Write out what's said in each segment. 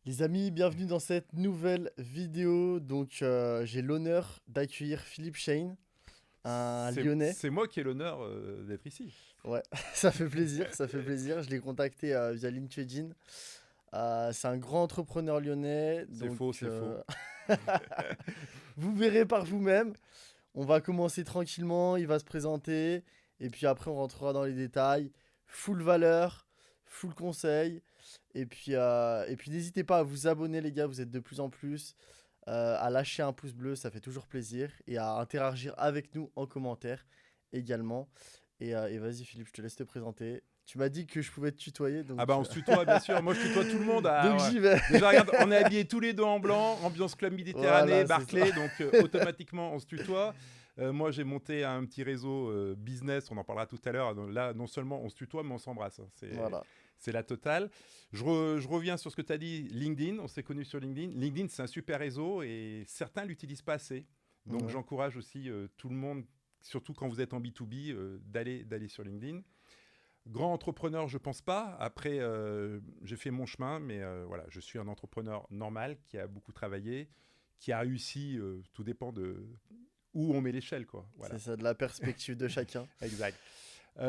Les amis, bienvenue dans cette nouvelle vidéo. Donc, j'ai l'honneur d'accueillir Philippe Shane, un C'est Lyonnais. c'est moi qui ai l'honneur d'être ici. Ouais, ça fait plaisir, ça fait plaisir. Je l'ai contacté via LinkedIn. C'est un grand entrepreneur lyonnais. C'est Donc, faux, c'est faux. vous verrez par vous-même. On va commencer tranquillement. Il va se présenter. Et puis après, on rentrera dans les détails. Full valeur, full conseil. Et puis n'hésitez pas à vous abonner, les gars. Vous êtes de plus en plus. À lâcher un pouce bleu, ça fait toujours plaisir, et à interagir avec nous en commentaire également. Et vas-y Philippe, je te laisse te présenter. Tu m'as dit que je pouvais te tutoyer, Ah donc, bah on se tutoie bien sûr. Moi je tutoie tout le monde. donc Ouais. j'y vais. Déjà regarde, on est habillés tous les deux en blanc, ambiance club Méditerranée, Voilà, c'est ça. Barclay, donc automatiquement on se tutoie. Moi j'ai monté un petit réseau business, on en parlera tout à l'heure. Donc là non seulement on se tutoie mais on s'embrasse. Hein. Voilà. C'est la totale. Je reviens sur ce que tu as dit, LinkedIn, on s'est connus sur LinkedIn. LinkedIn c'est un super réseau et certains l'utilisent pas assez. Donc Ouais. j'encourage aussi tout le monde, surtout quand vous êtes en B2B, d'aller sur LinkedIn. Grand entrepreneur, je pense pas. Après, j'ai fait mon chemin, mais voilà, je suis un entrepreneur normal qui a beaucoup travaillé, qui a réussi. Tout dépend de où on met l'échelle, quoi. C'est Voilà, ça, de la perspective de chacun. exact.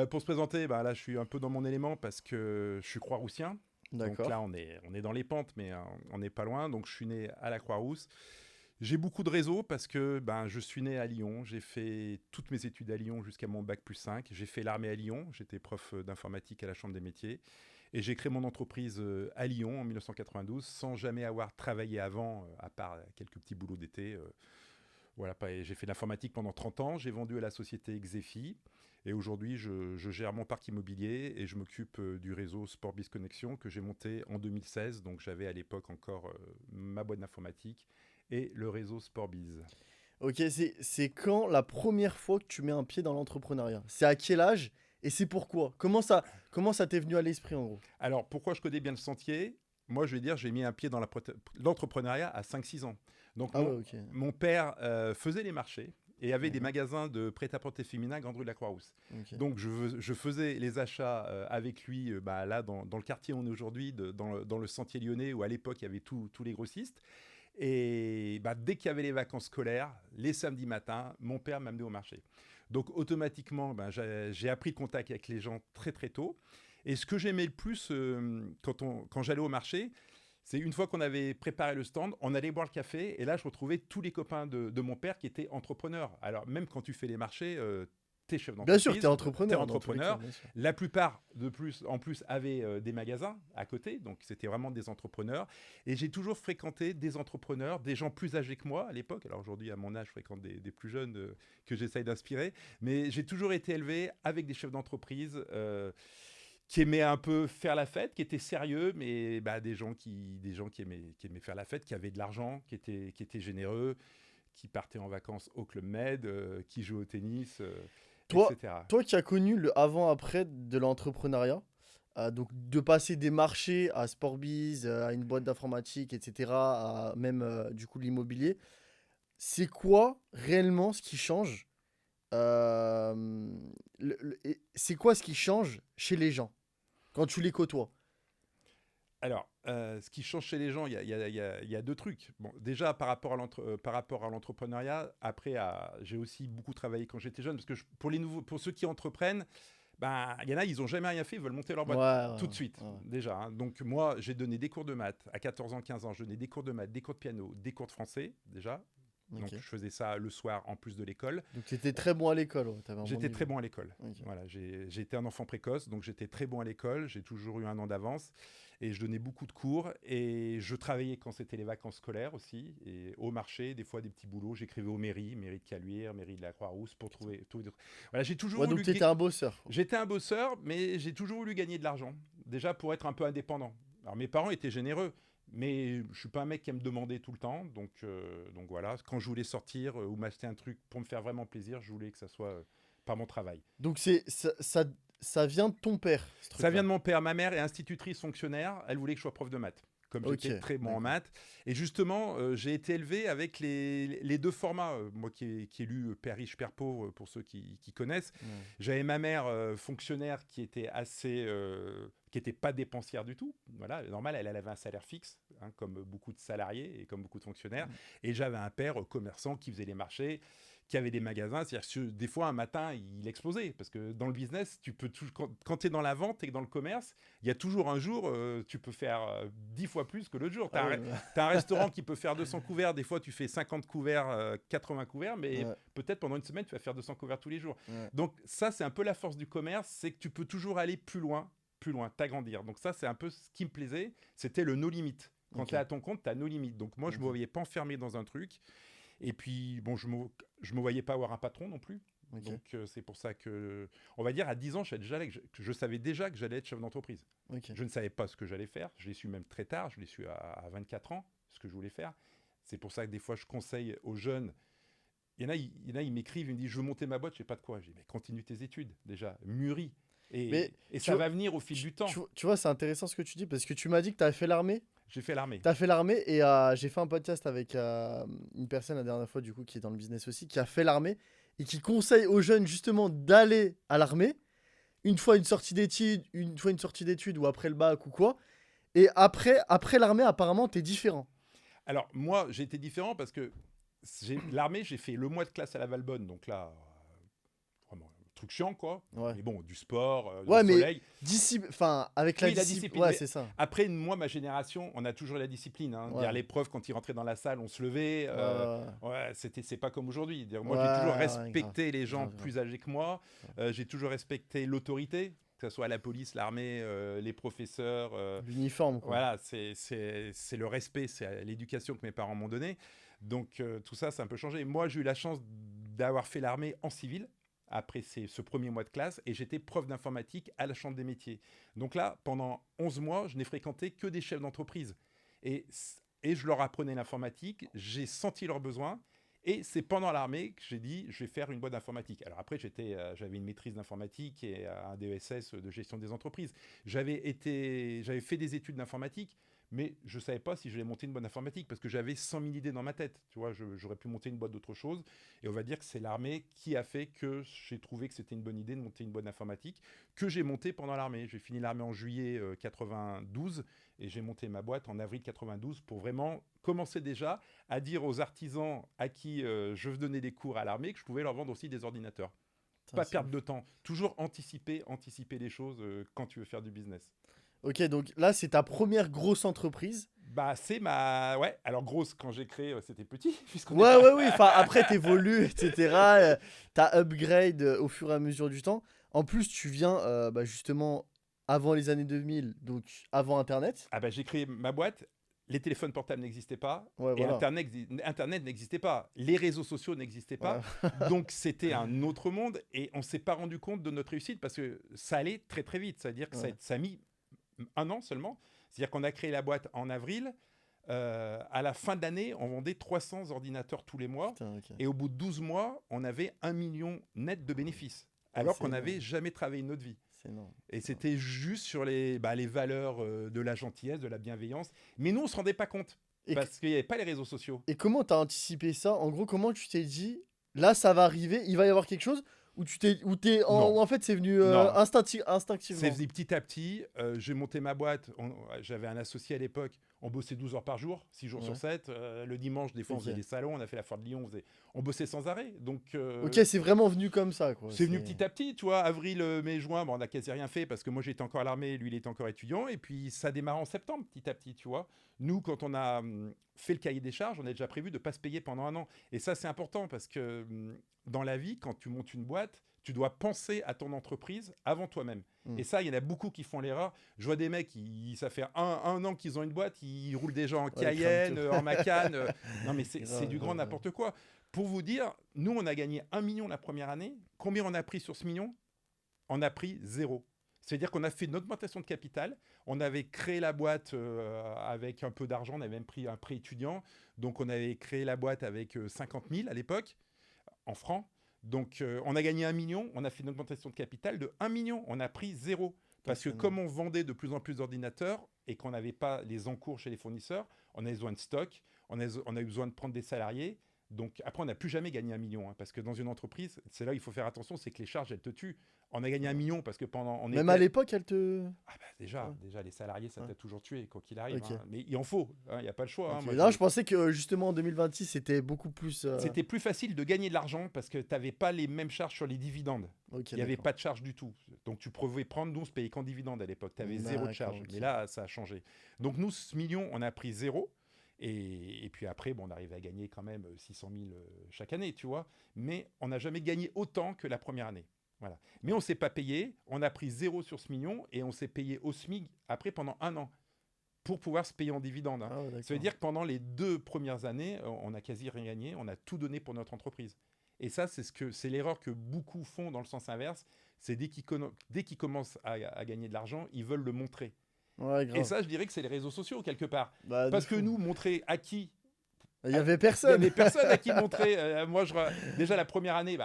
Pour se présenter, bah, là, je suis un peu dans mon élément parce que je suis Croix-Roussien. Donc D'accord. là, on est dans les pentes, mais on n'est pas loin. Donc je suis né à la Croix-Rousse. J'ai beaucoup de réseaux parce que ben, je suis né à Lyon. J'ai fait toutes mes études à Lyon jusqu'à mon bac plus 5. J'ai fait l'armée à Lyon. J'étais prof d'informatique à la Chambre des métiers. Et j'ai créé mon entreprise à Lyon en 1992 sans jamais avoir travaillé avant, à part quelques petits boulots d'été. Voilà, j'ai fait de l'informatique pendant 30 ans. J'ai vendu à la société Xefi. Et aujourd'hui, je gère mon parc immobilier et je m'occupe du réseau Sport Biz Connexion que j'ai monté en 2016. Donc j'avais à l'époque encore ma boîte d'informatique et le réseau Sportbiz. Ok, c'est quand la première fois que tu mets un pied dans l'entrepreneuriat? C'est à quel âge? Et c'est pourquoi? Comment ça t'est venu à l'esprit, en gros? Alors, pourquoi je connais bien le sentier? Moi, je vais dire, j'ai mis un pied dans l'entrepreneuriat à 5-6 ans. Donc, Ah ouais, mon, ok. mon père faisait les marchés et avait des Mhm. magasins de prêt-à-porter féminin Grande Rue de la Croix-Rousse. Ok. Donc, je faisais les achats avec lui bah, là, dans le quartier où on est aujourd'hui, dans le sentier lyonnais, où à l'époque, il y avait tous les grossistes. Et bah, dès qu'il y avait les vacances scolaires, les samedis matins, mon père m'amenait au marché. Donc automatiquement, bah, j'ai appris le contact avec les gens très très tôt. Et ce que j'aimais le plus quand j'allais au marché, c'est une fois qu'on avait préparé le stand, on allait boire le café et là je retrouvais tous les copains de mon père qui étaient entrepreneurs. Alors même quand tu fais les marchés, t'es chef Bien sûr, t'es d'entreprise, t'es entrepreneur dans tous les cas, entrepreneur. bien sûr. La plupart en plus avaient des magasins à côté, donc c'était vraiment des entrepreneurs. Et j'ai toujours fréquenté des entrepreneurs, des gens plus âgés que moi à l'époque. Alors aujourd'hui, à mon âge, je fréquente des plus jeunes que j'essaye d'inspirer. Mais j'ai toujours été élevé avec des chefs d'entreprise qui aimaient un peu faire la fête, qui étaient sérieux, mais bah, des gens qui aimaient faire la fête, qui avaient de l'argent, qui étaient généreux, qui partaient en vacances au Club Med, qui jouaient au tennis, Toi, etc. toi qui as connu le avant-après de l'entrepreneuriat, donc de passer des marchés à Sportbiz, à une boîte d'informatique, etc., à même du coup l'immobilier, c'est quoi réellement ce qui change et c'est quoi ce qui change chez les gens quand tu les côtoies? Alors, ce qui change chez les gens, il y a deux trucs. Bon, déjà, par rapport à l'entrepreneuriat, après, j'ai aussi beaucoup travaillé quand j'étais jeune, parce que pour ceux qui entreprennent, ben, il y en a, ils n'ont jamais rien fait, ils veulent monter leur Ouais, boîte tout de ouais, suite, ouais. déjà. Hein. Donc, moi, j'ai donné des cours de maths à 14 ans, 15 ans. Je donnais des cours de maths, des cours de piano, des cours de français, déjà. Donc, Ok. je faisais ça le soir en plus de l'école. Donc tu étais très bon à l'école, ouais, t'avais un bon J'étais très niveau. bon à l'école. Ok. Voilà, j'ai été un enfant précoce, donc j'étais très bon à l'école. J'ai toujours eu un an d'avance et je donnais beaucoup de cours et je travaillais quand c'était les vacances scolaires aussi et au marché, des fois des petits boulots. J'écrivais aux mairies, mairie de Caluire, mairie de la Croix-Rousse pour Putain. trouver. Voilà, j'ai toujours Ouais, donc voulu. t'étais un bosseur, quoi. J'étais un bosseur, mais j'ai toujours voulu gagner de l'argent. Déjà pour être un peu indépendant. Alors mes parents étaient généreux. Mais je suis pas un mec qui aime demander tout le temps, donc voilà. Quand je voulais sortir ou m'acheter un truc pour me faire vraiment plaisir, je voulais que ça soit par mon travail. Donc ça vient de ton père, ce Ça vient truc-là. de mon père. Ma mère est institutrice fonctionnaire. Elle voulait que je sois prof de maths. Comme Ok, j'étais très bon en d'accord. maths. Et justement, j'ai été élevé avec les deux formats. Moi qui ai lu Père riche, Père pauvre, pour ceux qui connaissent. Ouais. J'avais ma mère fonctionnaire qui était qui n'était pas dépensière du tout. Voilà, normal, elle avait un salaire fixe, hein, comme beaucoup de salariés et comme beaucoup de fonctionnaires. Et j'avais un père commerçant qui faisait les marchés, qui avait des magasins. C'est-à-dire que des fois, un matin, il explosait. Parce que dans le business, tu peux quand tu es dans la vente et dans le commerce, il y a toujours un jour, tu peux faire 10 fois plus que l'autre jour. Tu as un restaurant qui peut faire 200 couverts. Des fois, tu fais 50 couverts, 80 couverts. Mais peut-être pendant une semaine, tu vas faire 200 couverts tous les jours. Donc ça, c'est un peu la force du commerce. C'est que tu peux toujours aller plus loin, t'agrandir. Donc ça, c'est un peu ce qui me plaisait. C'était le no limit. Quand tu es à ton compte, tu as no limit. Donc moi, je ne me voyais pas enfermé dans un truc. Et puis, bon, je me voyais pas avoir un patron non plus. Donc, c'est pour ça que, on va dire, à 10 ans, je savais déjà que j'allais être chef d'entreprise. Je ne savais pas ce que j'allais faire. Je l'ai su même très tard. Je l'ai su à 24 ans, ce que je voulais faire. C'est pour ça que des fois, je conseille aux jeunes. Il y en a, ils m'écrivent, ils me disent, je veux monter ma boîte, je sais pas de quoi. Je dis, mais continue tes études, déjà, mûris. Et ça va venir au fil du temps. Tu vois, c'est intéressant ce que tu dis, parce que tu m'as dit que tu avais fait l'armée. J'ai fait l'armée. Tu as fait l'armée et j'ai fait un podcast avec une personne la dernière fois, du coup, qui est dans le business aussi, qui a fait l'armée et qui conseille aux jeunes justement d'aller à l'armée une fois une sortie d'études ou après le bac ou quoi. Et après l'armée, apparemment, tu es différent. Alors, moi, j'ai été différent parce que l'armée, j'ai fait le mois de classe à la Valbonne. Donc là, vraiment, truc chiant, quoi. Mais bon, du sport, du soleil. Avec la discipline. Ouais, c'est ça. Après, moi, ma génération, on a toujours la discipline. Hein. Dire l'épreuve, quand ils rentraient dans la salle, on se levait. C'est pas comme aujourd'hui. Moi, j'ai toujours respecté les gens plus âgés que moi. J'ai toujours respecté l'autorité, que ce soit la police, l'armée, les professeurs. L'uniforme, quoi. Voilà, c'est le respect, c'est l'éducation que mes parents m'ont donné. Donc, tout ça, c'est un peu changé. Moi, j'ai eu la chance d'avoir fait l'armée en civil après ce premier mois de classe, et j'étais prof d'informatique à la Chambre des métiers. Donc là, pendant 11 mois, je n'ai fréquenté que des chefs d'entreprise. Et je leur apprenais l'informatique, j'ai senti leurs besoins, et c'est pendant l'armée que j'ai dit, je vais faire une boîte d'informatique. Alors après, j'avais une maîtrise d'informatique et un DESS de gestion des entreprises. J'avais fait des études d'informatique, mais je ne savais pas si je vais monter une boîte d'informatique parce que j'avais 100 000 idées dans ma tête. Tu vois, j'aurais pu monter une boîte d'autre chose. Et on va dire que c'est l'armée qui a fait que j'ai trouvé que c'était une bonne idée de monter une boîte d'informatique que j'ai montée pendant l'armée. J'ai fini l'armée en juillet 92 et j'ai monté ma boîte en avril 92 pour vraiment commencer déjà à dire aux artisans à qui je donnais des cours à l'armée que je pouvais leur vendre aussi des ordinateurs. Pas perdre de temps. Toujours anticiper les choses quand tu veux faire du business. Ok, donc là, c'est ta première grosse entreprise. Bah, c'est ma... Ouais, alors grosse, quand j'ai créé, c'était petit. Oui. Enfin, après, t'évolues, etc. T'as upgrade au fur et à mesure du temps. En plus, tu viens justement avant les années 2000, donc avant Internet. Ah bah, j'ai créé ma boîte. Les téléphones portables n'existaient pas. Et voilà. Internet n'existait pas. Les réseaux sociaux n'existaient pas. Ouais. Donc, c'était un autre monde. Et on ne s'est pas rendu compte de notre réussite parce que ça allait très, très vite. C'est-à-dire que ça a mis 1 an seulement. C'est-à-dire qu'on a créé la boîte en avril. À la fin de l'année, on vendait 300 ordinateurs tous les mois. Putain, okay. Et au bout de 12 mois, on avait 1 million net de bénéfices. Alors qu'on n'avait jamais travaillé notre vie. Et c'était juste sur les valeurs de la gentillesse, de la bienveillance. Mais nous, on ne se rendait pas compte. Parce qu'il n'y avait pas les réseaux sociaux. Et comment tu as anticipé ça? En gros, comment tu t'es dit, là, ça va arriver, il va y avoir quelque chose? En fait, c'est venu instinctivement. C'est venu petit à petit. J'ai monté ma boîte. J'avais un associé à l'époque. On bossait 12 heures par jour, 6 jours sur 7. Le dimanche, des fois, on faisait des salons. On a fait la foire de Lyon. On bossait sans arrêt. Donc, ok, c'est vraiment venu comme ça, quoi. C'est venu petit à petit, tu vois. Avril, mai, juin, on n'a quasi rien fait parce que moi, j'étais encore à l'armée. Lui, il était encore étudiant. Et puis, ça démarre en septembre, petit à petit, tu vois. Nous, quand on a fait le cahier des charges, on a déjà prévu de ne pas se payer pendant 1 an. Et ça, c'est important parce que dans la vie, quand tu montes une boîte, tu dois penser à ton entreprise avant toi-même. Et ça, il y en a beaucoup qui font l'erreur. Je vois des mecs, ça fait un an qu'ils ont une boîte, ils roulent déjà en Cayenne, en Macan. Non, mais c'est du grand n'importe quoi. Pour vous dire, nous, on a gagné 1 million la première année. Combien on a pris sur ce million? On a pris 0. C'est-à-dire qu'on a fait une augmentation de capital. On avait créé la boîte avec un peu d'argent. On avait même pris un prêt étudiant. Donc, on avait créé la boîte avec 50 000 à l'époque, en francs. Donc, on a gagné 1 million. On a fait une augmentation de capital de 1 million. On a pris 0. Parce que comme on vendait de plus en plus d'ordinateurs et qu'on n'avait pas les encours chez les fournisseurs, on avait besoin de stock. On a eu besoin de prendre des salariés. Donc après, on n'a plus jamais gagné 1 million, hein, parce que dans une entreprise, c'est là où il faut faire attention, c'est que les charges, elles te tuent. On a gagné 1 million parce que pendant... On Même à était... l'époque, elle te. Ah bah déjà, Ouais. déjà, les salariés, ça Ouais. t'a toujours tué, quoi qu'il arrive, Ok. hein. Mais il en faut, il n'y a pas le choix, hein. Ok. Moi, Non, je pensais que justement en 2026, c'était beaucoup plus. C'était plus facile de gagner de l'argent parce que tu n'avais pas les mêmes charges sur les dividendes. Ok, Il n'y avait d'accord. pas de charge du tout. Donc tu pouvais prendre, nous, on se payait qu'en dividende à l'époque. Tu avais zéro de D'accord, charge. ok. Mais là, ça a changé. Donc nous, ce million, on a pris zéro. Et puis après, bon, on arrivait à gagner quand même 600 000 chaque année, tu vois. Mais on n'a jamais gagné autant que la première année. Voilà. Mais on ne s'est pas payé. On a pris zéro sur ce million et on s'est payé au SMIC après pendant 1 an pour pouvoir se payer en dividende, hein. Ah ouais, Ça veut d'accord. dire que pendant les 2 premières années, on n'a quasi rien gagné. On a tout donné pour notre entreprise. Et ça, c'est l'erreur que beaucoup font dans le sens inverse. C'est dès qu'ils commencent à gagner de l'argent, ils veulent le montrer. Ouais, Et grave. ça, je dirais que c'est les réseaux sociaux, quelque part. Bah, de Parce que fou. nous, montrer à qui Il y avait il n'y personne. avait personne à qui montrer. Déjà, la première année,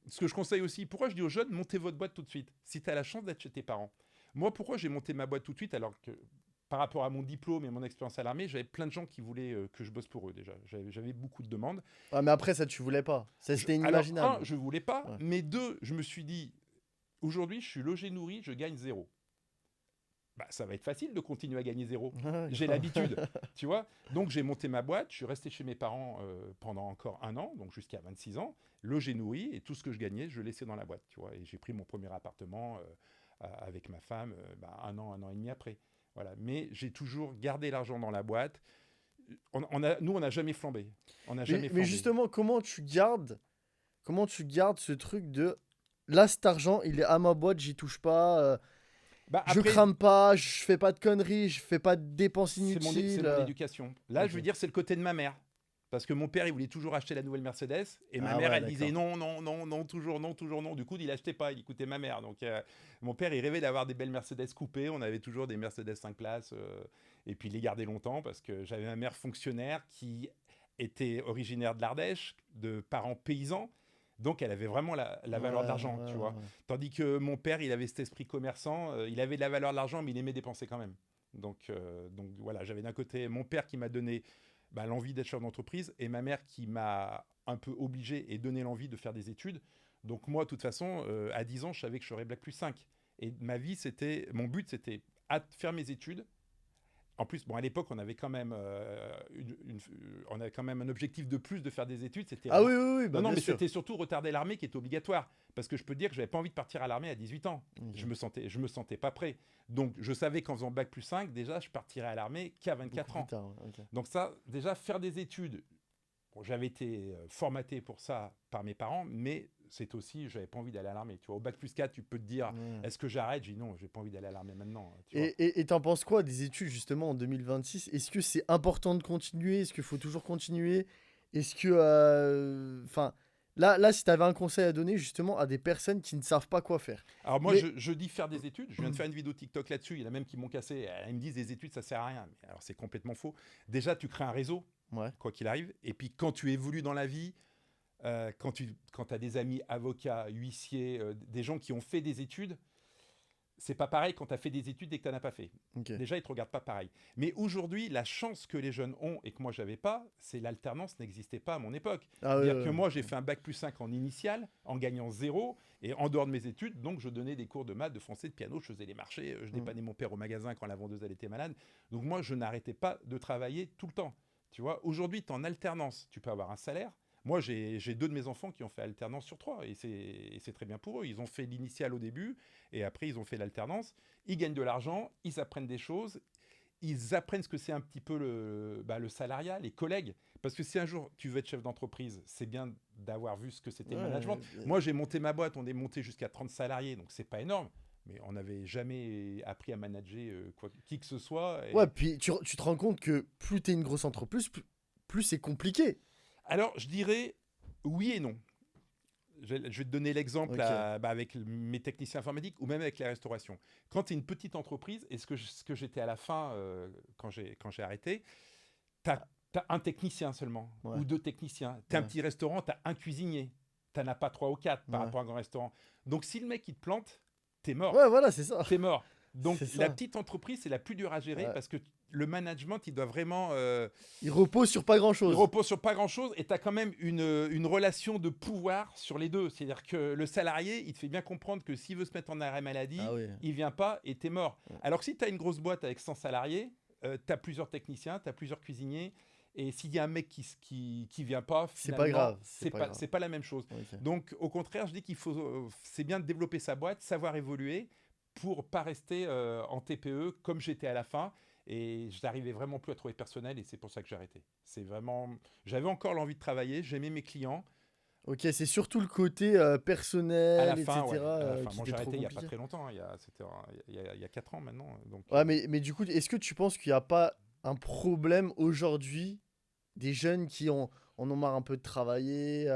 ce que je conseille aussi, pourquoi je dis aux jeunes, montez votre boîte tout de suite, si tu as la chance d'être chez tes parents. Moi, pourquoi j'ai monté ma boîte tout de suite, alors que par rapport à mon diplôme et mon expérience à l'armée, j'avais plein de gens qui voulaient que je bosse pour eux déjà. J'avais beaucoup de demandes. Ah, mais après, ça, tu voulais pas. Ça, c'était Alors, inimaginable. je voulais pas, Ouais. mais deux, je me suis dit, aujourd'hui, je suis logé, nourri, je gagne zéro. Bah, ça va être facile de continuer à gagner zéro. Ouais, J'ai grave. l'habitude, tu vois. Donc j'ai monté ma boîte, je suis resté chez mes parents pendant encore 1 an, donc jusqu'à 26 ans, logé, nourri, et tout ce que je gagnais, je le laissais dans la boîte, tu vois. Et j'ai pris mon premier appartement avec ma femme 1 an et demi après. Voilà. Mais j'ai toujours gardé l'argent dans la boîte. Nous, on n'a jamais flambé. On n'a jamais Mais flambé. justement, comment tu gardes ce truc de là, cet argent, il est à ma boîte, j'y touche pas, Bah, je après, crame pas, je fais pas de conneries, je fais pas de dépenses c'est mon inutiles. éducation. Là, Ok. je veux dire, c'est le côté de ma mère. Parce que mon père, il voulait toujours acheter la nouvelle Mercedes. Et ma Ah mère, ouais, elle disait d'accord. non, non, non, non, toujours non, toujours non. Du coup, il achetait pas, il écoutait ma mère. Donc, mon père, il rêvait d'avoir des belles Mercedes coupées. On avait toujours des Mercedes 5 places. Et puis, il les gardait longtemps parce que j'avais ma mère fonctionnaire qui était originaire de l'Ardèche, de parents paysans. Donc, elle avait vraiment la valeur de Ouais, l'argent, ouais, tu vois. ouais. Tandis que mon père, il avait cet esprit commerçant. Il avait de la valeur de l'argent, mais il aimait dépenser quand même. Donc voilà, j'avais d'un côté mon père qui m'a donné l'envie d'être chef d'entreprise et ma mère qui m'a un peu obligé et donné l'envie de faire des études. Donc moi, de toute façon, à 10 ans, je savais que je serais Bac plus 5. Et mon but, c'était faire mes études. En plus, bon, à l'époque, on avait quand même, on avait quand même un objectif de plus de faire des études. Ah oui, oui, oui, Non, bah non, bien mais sûr. c'était surtout retarder l'armée qui était obligatoire. Parce que je peux te dire que je n'avais pas envie de partir à l'armée à 18 ans. Ok. Je me sentais pas prêt. Donc, je savais qu'en faisant Bac plus 5, déjà, je partirais à l'armée qu'à Beaucoup 24 plus ans. tard, ouais, ok. Donc ça, déjà, faire des études, bon, j'avais été formaté pour ça par mes parents, mais c'est aussi, j'avais pas envie d'aller à l'armée. Tu vois, au Bac plus 4, tu peux te dire, Ouais. est-ce que j'arrête? J'ai dit non, j'ai pas envie d'aller à l'armée maintenant. Tu vois. Et t'en penses quoi des études justement en 2026? Est-ce que c'est important de continuer? Est-ce qu'il faut toujours continuer? Est-ce que... Enfin, là, si t'avais un conseil à donner justement à des personnes qui ne savent pas quoi faire. Alors moi, Mais... je dis faire des études. Je viens de faire une vidéo TikTok là-dessus. Il y en a même qui m'ont cassé. Ils me disent des études, ça sert à rien. Mais alors c'est complètement faux. Déjà, tu crées un réseau, Ouais. quoi qu'il arrive. Et puis quand tu évolues dans la vie, quand tu as des amis avocats, huissiers, des gens qui ont fait des études, c'est pas pareil quand tu as fait des études et que tu n'en as pas fait. Ok. Déjà, ils te regardent pas pareil. Mais aujourd'hui, la chance que les jeunes ont et que moi, j'avais pas, c'est l'alternance n'existait pas à mon époque. Ah ouais, C'est-à-dire que ouais, moi, j'ai fait un bac plus 5 en initial, en gagnant zéro, et en dehors de mes études, donc je donnais des cours de maths, de français, de piano, je faisais les marchés, je dépannais mon père au magasin quand la vendeuse, elle était malade. Donc moi, je n'arrêtais pas de travailler tout le temps. Tu vois, aujourd'hui, tu es en alternance, tu peux avoir un salaire. Moi, j'ai 2 de mes enfants qui ont fait alternance sur 3, et c'est très bien pour eux. Ils ont fait l'initial au début, et après, ils ont fait l'alternance. Ils gagnent de l'argent, ils apprennent des choses, ils apprennent ce que c'est un petit peu le salariat, les collègues. Parce que si un jour tu veux être chef d'entreprise, c'est bien d'avoir vu ce que c'était le management. ouais. Moi, j'ai monté ma boîte, on est monté jusqu'à 30 salariés, donc c'est pas énorme. Mais on n'avait jamais appris à manager qui que ce soit. Ouais, puis tu te rends compte que plus t'es une grosse entreprise, plus c'est compliqué. Alors, je dirais oui et non. Je vais te donner l'exemple Ok. avec mes techniciens informatiques ou même avec la restauration. Quand tu es une petite entreprise, et ce que j'étais à la fin quand j'ai arrêté, tu as un technicien seulement Ouais. ou 2 techniciens. Tu as un Ouais. petit restaurant, tu as un cuisinier. Tu n'en as pas 3 ou 4 par Ouais. rapport à un grand restaurant. Donc si le mec il te plante, t'es mort. Ouais, voilà, c'est ça. T'es mort. Donc C'est la ça. petite entreprise, c'est la plus dure à gérer Ouais. parce que le management, il doit vraiment... Il repose sur pas il grand-chose. repose sur pas grand-chose et tu as quand même une relation de pouvoir sur les deux. C'est-à-dire que le salarié, il te fait bien comprendre que s'il veut se mettre en arrêt maladie, Ah oui. il vient pas et t'es mort. Alors que si tu as une grosse boîte avec 100 salariés, tu as plusieurs techniciens, tu as plusieurs cuisiniers. Et s'il y a un mec qui vient pas, C'est finalement, pas grave. c'est pas la même chose. Ok. Donc, au contraire, je dis c'est bien de développer sa boîte, savoir évoluer pour pas rester en TPE comme j'étais à la fin. Et je n'arrivais vraiment plus à trouver personnel et c'est pour ça que j'ai arrêté. J'avais encore l'envie de travailler, j'aimais mes clients. Ok, c'est surtout le côté À personnel, la fin, ouais, etc. à la fin. Qui Moi, était j'ai trop arrêté il y a pas compliqué. très longtemps, hein, il y a 4 ans maintenant. Donc, Ouais, mais du coup, est-ce que tu penses qu'il n'y a pas un problème aujourd'hui des jeunes qui en ont marre un peu de travailler,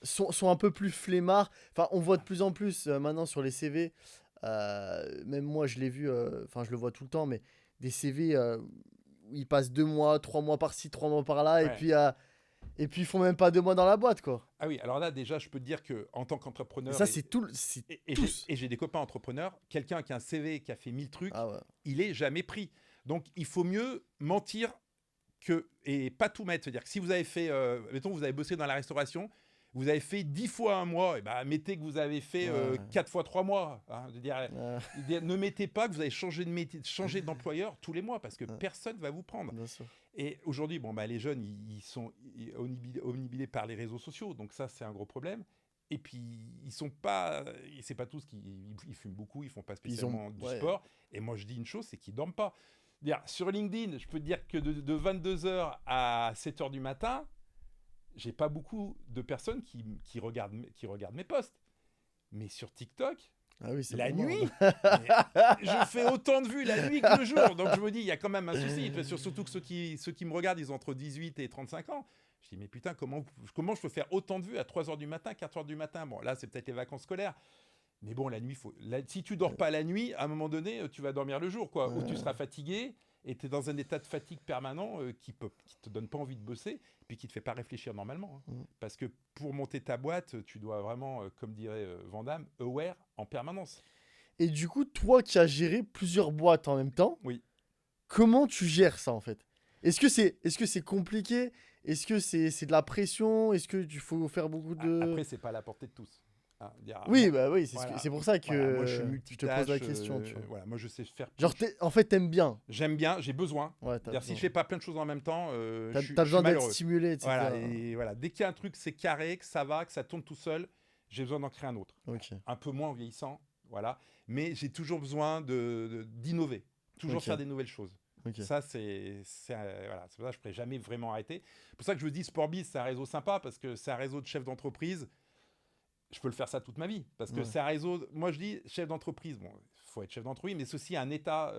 sont un peu plus flemmards. Enfin, on voit de plus en plus maintenant sur les CV, même moi je l'ai vu, enfin je le vois tout le temps, mais des CV où ils passent 2 mois, 3 mois par-ci, 3 mois par-là, ouais. et puis ils font même pas 2 mois dans la boîte, quoi. Ah oui, alors là, déjà, je peux te dire qu'en tant Et qu'entrepreneur, ça, c'est tout, c'est tous. j'ai des copains entrepreneurs, quelqu'un qui a un CV qui a fait 1000 trucs, Ah ouais. il est jamais pris. Donc, il faut mieux mentir et pas tout mettre. C'est-à-dire que si vous avez fait, mettons, vous avez bossé dans la restauration, vous avez fait 10 fois un mois, et ben, mettez que vous avez fait Ouais. 4 fois 3 mois. Hein. Euh, Ne mettez pas que vous avez changé de métier, changé d'employeur tous les mois parce que personne va vous prendre. bien sûr. Et aujourd'hui, bon, bah, les jeunes, ils sont omnibilés par les réseaux sociaux, donc ça, c'est un gros problème. Et puis, ils sont pas, c'est pas tous ils fument beaucoup, ils font pas Puis ils ont, spécialement du ouais, sport. Et moi, je dis une chose, c'est qu'ils dorment pas. Sur LinkedIn, je peux te dire que de 22h à 7h du matin, j'ai pas beaucoup de personnes qui regardent mes posts. Mais sur TikTok, ah oui, c'est la bon. nuit, mais je fais autant de vues la nuit que le jour. Donc je me dis, il y a quand même un souci. Parce que surtout que ceux qui me regardent, ils ont entre 18 et 35 ans. Je dis, mais putain, comment je peux faire autant de vues à 3h du matin, 4h du matin? Bon, là, c'est peut-être les vacances scolaires. Mais bon, la nuit, si tu dors pas la nuit, à un moment donné, tu vas dormir le jour, quoi. Ou tu seras fatigué et tu es dans un état de fatigue permanent qui te donne pas envie de bosser, puis qui te fait pas réfléchir normalement. Hein. Parce que pour monter ta boîte, tu dois vraiment, comme dirait Van Damme, aware en permanence. Et du coup, toi qui as géré plusieurs boîtes en même temps, Oui. comment tu gères ça en fait? Est-ce que c'est compliqué? Est-ce que c'est de la pression? Est-ce que tu faut faire beaucoup de... Après, c'est pas à la portée de tous. Hein. Oui, Moi, bah oui, voilà, c'est pour ça voilà, moi, je suis que je te pose la multitâche. question, tu vois. Voilà, moi, je sais faire. Genre, en fait, t'aimes bien. J'aime bien, j'ai besoin. Ouais, t'as Si besoin. je fais pas plein de choses en même temps, T'as, je t'as suis besoin d'être malheureux. stimulé, etc. Voilà, et voilà. Dès qu'il y a un truc, c'est carré, que ça tourne tout seul, j'ai besoin d'en créer un autre. Ok, Un peu moins en vieillissant, voilà. Mais j'ai toujours besoin d'innover, toujours ok, faire des nouvelles choses. ok. Ça, voilà. C'est pour ça que je ne pourrais jamais vraiment arrêter. C'est pour ça que je me dis, Sportbiz, c'est un réseau sympa, parce que c'est un réseau de chefs d'entreprise. Je peux le faire ça toute ma vie, parce que Ouais. c'est un réseau... Moi, je dis, chef d'entreprise, bon, il faut être chef d'entreprise, mais c'est aussi un état,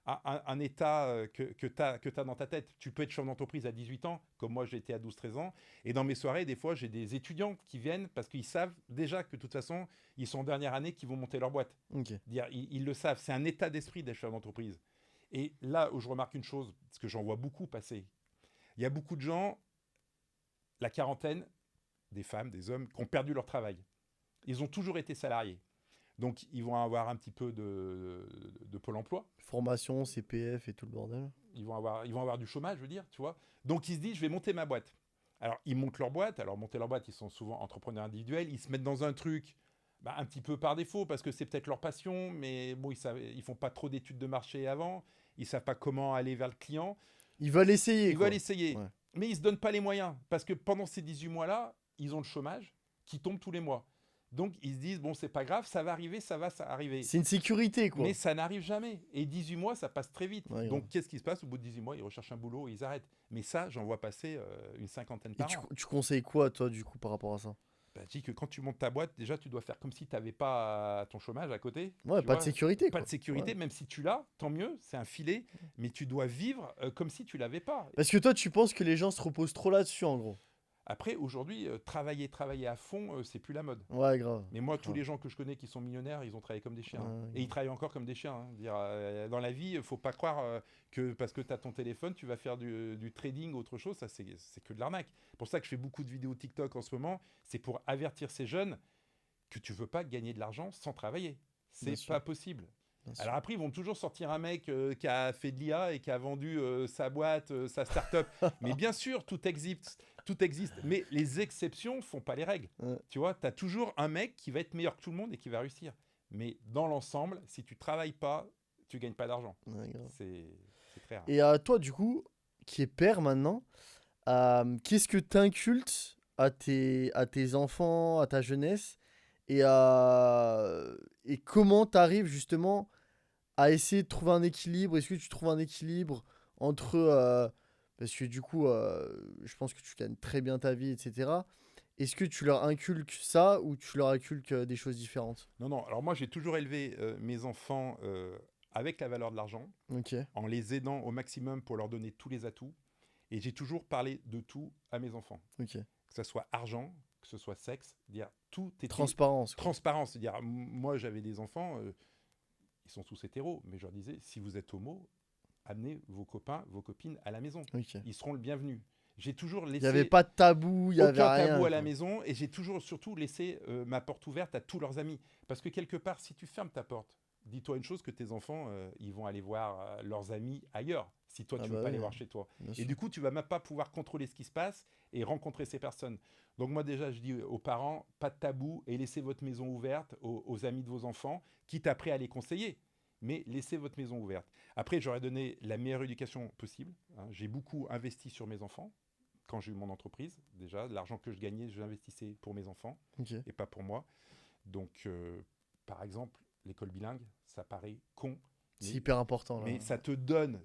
un état que tu as dans ta tête. Tu peux être chef d'entreprise à 18 ans, comme moi j'ai été à 12-13 ans. Et dans mes soirées, des fois, j'ai des étudiants qui viennent parce qu'ils savent déjà que de toute façon, ils sont en dernière année, qu'ils vont monter leur boîte. Ok. Ils le savent. C'est un état d'esprit d'être chef d'entreprise. Et là où je remarque une chose, parce que j'en vois beaucoup passer, il y a beaucoup de gens, la quarantaine, des femmes, des hommes, qui ont perdu leur travail. Ils ont toujours été salariés. Donc, ils vont avoir un petit peu de Pôle emploi. Formation, CPF et tout le bordel. Ils vont avoir du chômage, je veux dire, tu vois. Donc, ils se disent, je vais monter ma boîte. Alors, ils montent leur boîte. Alors, monter leur boîte, ils sont souvent entrepreneurs individuels. Ils se mettent dans un truc un petit peu par défaut parce que c'est peut-être leur passion, mais bon, ils font pas trop d'études de marché avant. Ils savent pas comment aller vers le client. Ils veulent essayer, Ils quoi. veulent essayer. Ouais. Mais ils se donnent pas les moyens parce que pendant ces 18 mois-là, ils ont le chômage qui tombe tous les mois. Donc, ils se disent, bon, c'est pas grave, ça va arriver, ça va arriver. C'est une sécurité, quoi. Mais ça n'arrive jamais. Et 18 mois, ça passe très vite. Ouais, Donc, grave. qu'est-ce qui se passe? Au bout de 18 mois, ils recherchent un boulot et ils arrêtent. Mais ça, j'en vois passer une cinquantaine Et par tu, an. tu conseilles quoi, toi, du coup, par rapport à ça? Bah, je dis que quand tu montes ta boîte, déjà, tu dois faire comme si tu n'avais pas ton chômage à côté. Ouais, Tu pas de vois. sécurité, Pas quoi. de sécurité, Ouais. même si tu l'as, tant mieux, c'est un filet. Mais tu dois vivre comme si tu l'avais pas. Parce que toi, tu penses que les gens se reposent trop là-dessus, en gros. Après, aujourd'hui, travailler à fond, c'est plus la mode. Ouais, grave. Mais moi, tous Grave. les gens que je connais qui sont millionnaires, ils ont travaillé comme des chiens. Hein. Ouais, Et ils grave. travaillent encore comme des chiens. Hein. Dans la vie, il ne faut pas croire que parce que tu as ton téléphone, tu vas faire du trading ou autre chose. Ça, c'est que de l'arnaque. C'est pour ça que je fais beaucoup de vidéos TikTok en ce moment. C'est pour avertir ces jeunes que tu ne veux pas gagner de l'argent sans travailler. Bien C'est sûr. pas possible. Bien sûr. Alors après, ils vont toujours sortir un mec qui a fait de l'IA et qui a vendu sa boîte, sa start-up. Mais bien sûr, tout existe. Tout existe. Mais les exceptions font pas les règles. Ouais, Tu vois, tu as toujours un mec qui va être meilleur que tout le monde et qui va réussir. Mais dans l'ensemble, si tu travailles pas, tu gagnes pas d'argent. ouais, grave. C'est très rare. Et toi, du coup, qui est père maintenant, qu'est-ce que tu incultes à tes enfants, à ta jeunesse, et, et comment tu arrives justement à essayer de trouver un équilibre? Est-ce que tu trouves un équilibre entre... parce que du coup, je pense que tu gagnes très bien ta vie, etc. Est-ce que tu leur inculques ça ou tu leur inculques des choses différentes? Non, non. Alors moi, j'ai toujours élevé mes enfants avec la valeur de l'argent, Ok, en les aidant au maximum pour leur donner tous les atouts. Et j'ai toujours parlé de tout à mes enfants. ok. Que ce soit argent, que ce soit sexe, dire tout était Transparence, quoi. transparent. C'est-à-dire, moi j'avais des enfants, ils sont tous hétéros, mais je leur disais, si vous êtes homo, amenez vos copains, vos copines à la maison. Ok. Ils seront le bienvenu. J'ai toujours Il n'y avait laissé pas de tabou, il n'y avait aucun rien, tabou à la quoi. maison et j'ai toujours surtout laissé ma porte ouverte à tous leurs amis. Parce que quelque part, si tu fermes ta porte, dis-toi une chose, que tes enfants, ils vont aller voir leurs amis ailleurs, si toi Ah tu veux bah pas les oui, voir chez toi. bien Et sûr. du coup, tu vas même pas pouvoir contrôler ce qui se passe et rencontrer ces personnes. Donc moi déjà, je dis aux parents, pas de tabou et laissez votre maison ouverte aux amis de vos enfants, quitte après à les conseiller. Mais laissez votre maison ouverte. Après, j'aurais donné la meilleure éducation possible, hein. J'ai beaucoup investi sur mes enfants quand j'ai eu mon entreprise. Déjà, l'argent que je gagnais, je l'investissais pour mes enfants Ok. et pas pour moi. Donc, par exemple, l'école bilingue, ça paraît con, C'est mais, hyper important, là. mais ça C'est te hyper donne,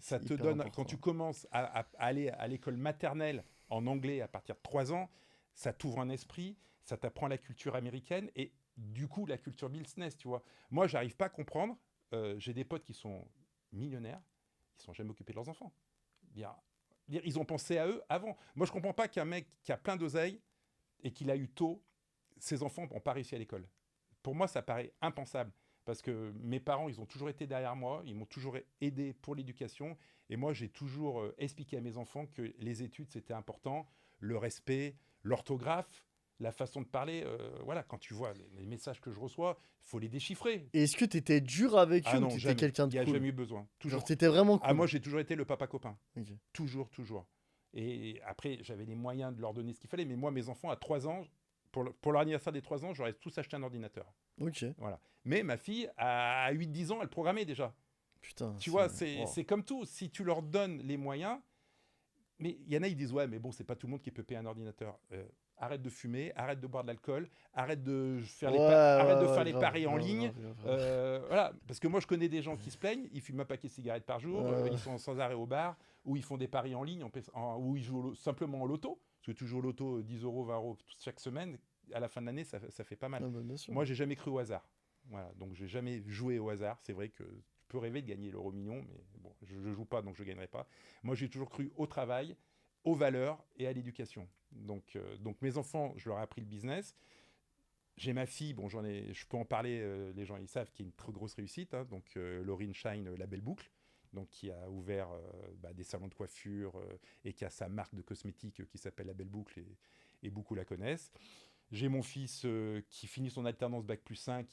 quand important. tu commences à aller à l'école maternelle en anglais à partir de 3 ans, ça t'ouvre un esprit, ça t'apprend la culture américaine et du coup la culture business, tu vois. Moi, j'arrive pas à comprendre. J'ai des potes qui sont millionnaires, ils sont jamais occupés de leurs enfants. Dire, ils ont pensé à eux avant. Moi, je comprends pas qu'un mec qui a plein d'oseille et qu'il a eu tôt, ses enfants n'ont pas réussi à l'école. Pour moi, ça paraît impensable. Parce que mes parents, ils ont toujours été derrière moi, ils m'ont toujours aidé pour l'éducation. Et moi, j'ai toujours expliqué à mes enfants que les études, c'était important, le respect, l'orthographe, la façon de parler. Voilà, quand tu vois les messages que je reçois, il faut les déchiffrer. Et est-ce que t'étais dur avec eux Ah ou non, t'étais jamais. quelqu'un Il de n'y a cool? jamais eu besoin. Genre, Toujours. t'étais vraiment Ah, cool. moi, j'ai toujours été le papa copain. Ok. Toujours, toujours. Et après, j'avais les moyens de leur donner ce qu'il fallait. Mais moi, mes enfants, à 3 ans, pour leur anniversaire des 3 ans, j'aurais tous acheté un ordinateur. Ok. Voilà. Mais ma fille, à 8-10 ans, elle programmait déjà. Putain, Tu vois, c'est... wow. c'est comme tout. Si tu leur donnes les moyens, mais il y en a, ils disent, ouais, mais bon, c'est pas tout le monde qui peut payer un ordinateur. Arrête de fumer, arrête de boire de l'alcool, arrête de faire, Ouais, arrête de ouais, faire ouais, les grave, paris en grave, ligne. grave, grave, grave. Voilà, parce que moi, je connais des gens qui se plaignent, ils fument un paquet de cigarettes par jour, Ouais, ils sont sans arrêt au bar, ou ils font des paris en ligne, ou ils jouent simplement au loto. Parce que tu joues au loto 10 euros, 20 euros chaque semaine, à la fin de l'année, ça fait pas mal. ah bah, bien sûr. Moi, j'ai jamais cru au hasard. Voilà, donc j'ai jamais joué au hasard. C'est vrai que tu peux rêver de gagner l'euro million, mais bon, je joue pas, donc je gagnerai pas. Moi, j'ai toujours cru au travail, aux valeurs et à l'éducation. Donc mes enfants, je leur ai appris le business. J'ai ma fille, bon, je peux en parler, les gens ils savent, qui est une très grosse réussite. Hein, donc Laurine Shine, la belle boucle, donc qui a ouvert des salons de coiffure et qui a sa marque de cosmétiques qui s'appelle la belle boucle et beaucoup la connaissent. J'ai mon fils qui finit son alternance bac plus 5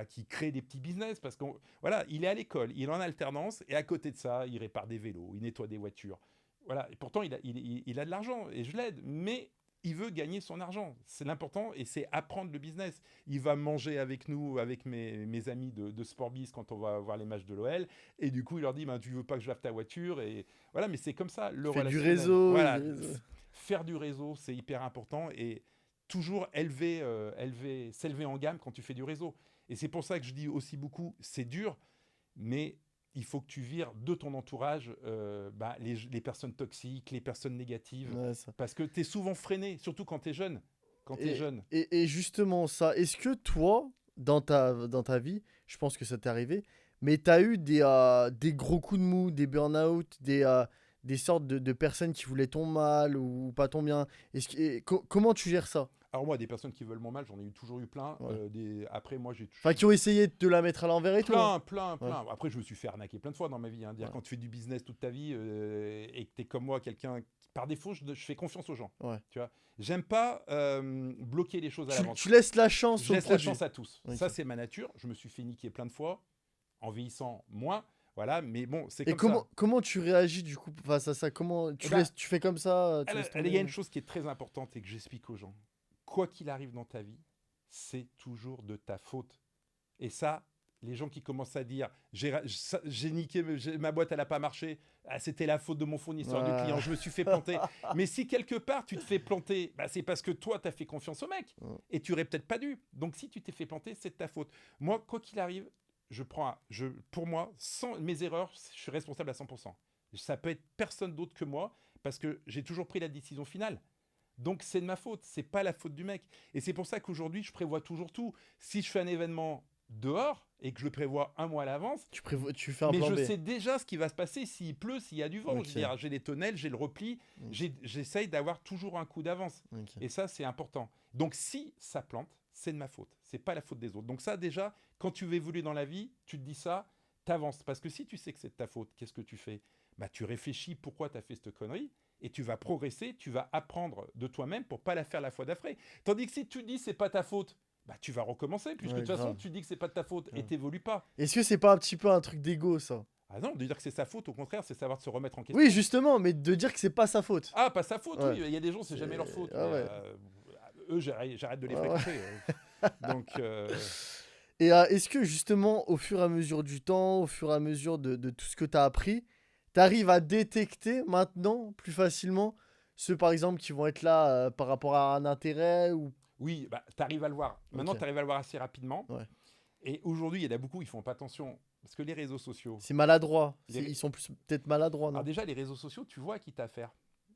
qui crée des petits business parce que voilà, il est à l'école, il est en alternance et à côté de ça, il répare des vélos, il nettoie des voitures. Voilà, et pourtant il a de l'argent et je l'aide, mais il veut gagner son argent. C'est l'important et c'est apprendre le business. Il va manger avec nous, avec mes amis de Sportbiz quand on va voir les matchs de l'OL et du coup, il leur dit tu veux pas que je lave ta voiture et voilà, mais c'est comme ça le Fais du relationnel. réseau, Voilà, du réseau. faire du réseau, c'est hyper important et toujours s'élever en gamme quand tu fais du réseau. Et c'est pour ça que je dis aussi beaucoup, c'est dur, mais il faut que tu vires de ton entourage les personnes toxiques, les personnes négatives, Ouais, ça. parce que tu es souvent freiné, surtout quand tu es jeune. Quand tu es jeune. Et justement, ça, est-ce que toi, dans ta vie, je pense que ça t'est arrivé, mais tu as eu des gros coups de mou, des burn-out, des sortes de personnes qui voulaient ton mal ou pas ton bien. Comment tu gères ça? Alors moi, des personnes qui veulent mon mal, j'en ai toujours eu plein. Ouais. Après, moi, j'ai Enfin, qui ont essayé de te la mettre à l'envers et tout. Hein. plein. Ouais. Après, je me suis fait arnaquer plein de fois dans ma vie. Hein. Dire, Ouais. quand tu fais du business toute ta vie et que tu es comme moi, quelqu'un... Par défaut, je fais confiance aux gens. Ouais. Tu vois, j'aime pas bloquer les choses à l'avance. Tu laisses la chance Je au laisse la produit. chance à tous. Ok. Ça, c'est ma nature. Je me suis fait niquer plein de fois. En vieillissant, moins. Voilà, mais bon, c'est Et comme ça. comment tu réagis du coup face à ça? Comment Eh ben, tu fais comme ça, tu laisses il y a une tomber? chose qui est très importante et que j'explique aux gens. Quoi qu'il arrive dans ta vie, c'est toujours de ta faute. Et ça, les gens qui commencent à dire j'ai niqué, ma boîte, elle n'a pas marché, ah, c'était la faute de mon fournisseur de Ouais. clients, je me suis fait planter. Mais si quelque part tu te fais planter, bah, c'est parce que toi, tu as fait confiance au mec et tu aurais peut-être pas dû. Donc si tu t'es fait planter, c'est de ta faute. Moi, quoi qu'il arrive, pour moi, sans mes erreurs, je suis responsable à 100%. Ça peut être personne d'autre que moi parce que j'ai toujours pris la décision finale. Donc c'est de ma faute, c'est pas la faute du mec. Et c'est pour ça qu'aujourd'hui, je prévois toujours tout. Si je fais un événement dehors et que je le prévois un mois à l'avance, Tu fais un mais plan je B. sais déjà ce qui va se passer s'il pleut, s'il y a du vent. Je veux Ok. dire, j'ai les tonnelles, j'ai le repli, Ok. j'essaye d'avoir toujours un coup d'avance. Ok. Et ça, c'est important. Donc si ça plante, c'est de ma faute. C'est pas la faute des autres. Donc ça, déjà, quand tu veux évoluer dans la vie, tu te dis ça, t'avances. Parce que si tu sais que c'est de ta faute, qu'est-ce que tu fais? Bah, tu réfléchis pourquoi tu as fait cette connerie et tu vas progresser, tu vas apprendre de toi-même pour pas la faire la fois d'après. Tandis que si tu dis c'est pas ta faute, bah, tu vas recommencer, puisque de Ouais, toute façon, grave. tu dis que c'est pas de ta faute et Grave. t'évolues pas. Est-ce que c'est pas un petit peu un truc d'ego, ça? Ah non, de dire que c'est sa faute, au contraire, c'est savoir se remettre en Oui, question. justement, mais de dire que c'est pas sa faute. Ah, pas sa faute, Ouais. oui, il y a des gens, c'est jamais leur faute, Ah mais ouais. eux, j'arrête de les Ah ouais. fréquenter. Donc, Et est-ce que justement, au fur et à mesure du temps, au fur et à mesure de tout ce que tu as appris, tu arrives à détecter maintenant plus facilement ceux, par exemple, qui vont être là par rapport à un intérêt ou... oui, bah, tu arrives à le voir. Maintenant, Ok, tu arrives à le voir assez rapidement. ouais. Et aujourd'hui, il y en a beaucoup, ils font pas attention. Parce que les réseaux sociaux, C'est maladroit. les ré- Ils sont plus peut-être maladroits, alors non? déjà, les réseaux sociaux, tu vois à qui t'as affaire,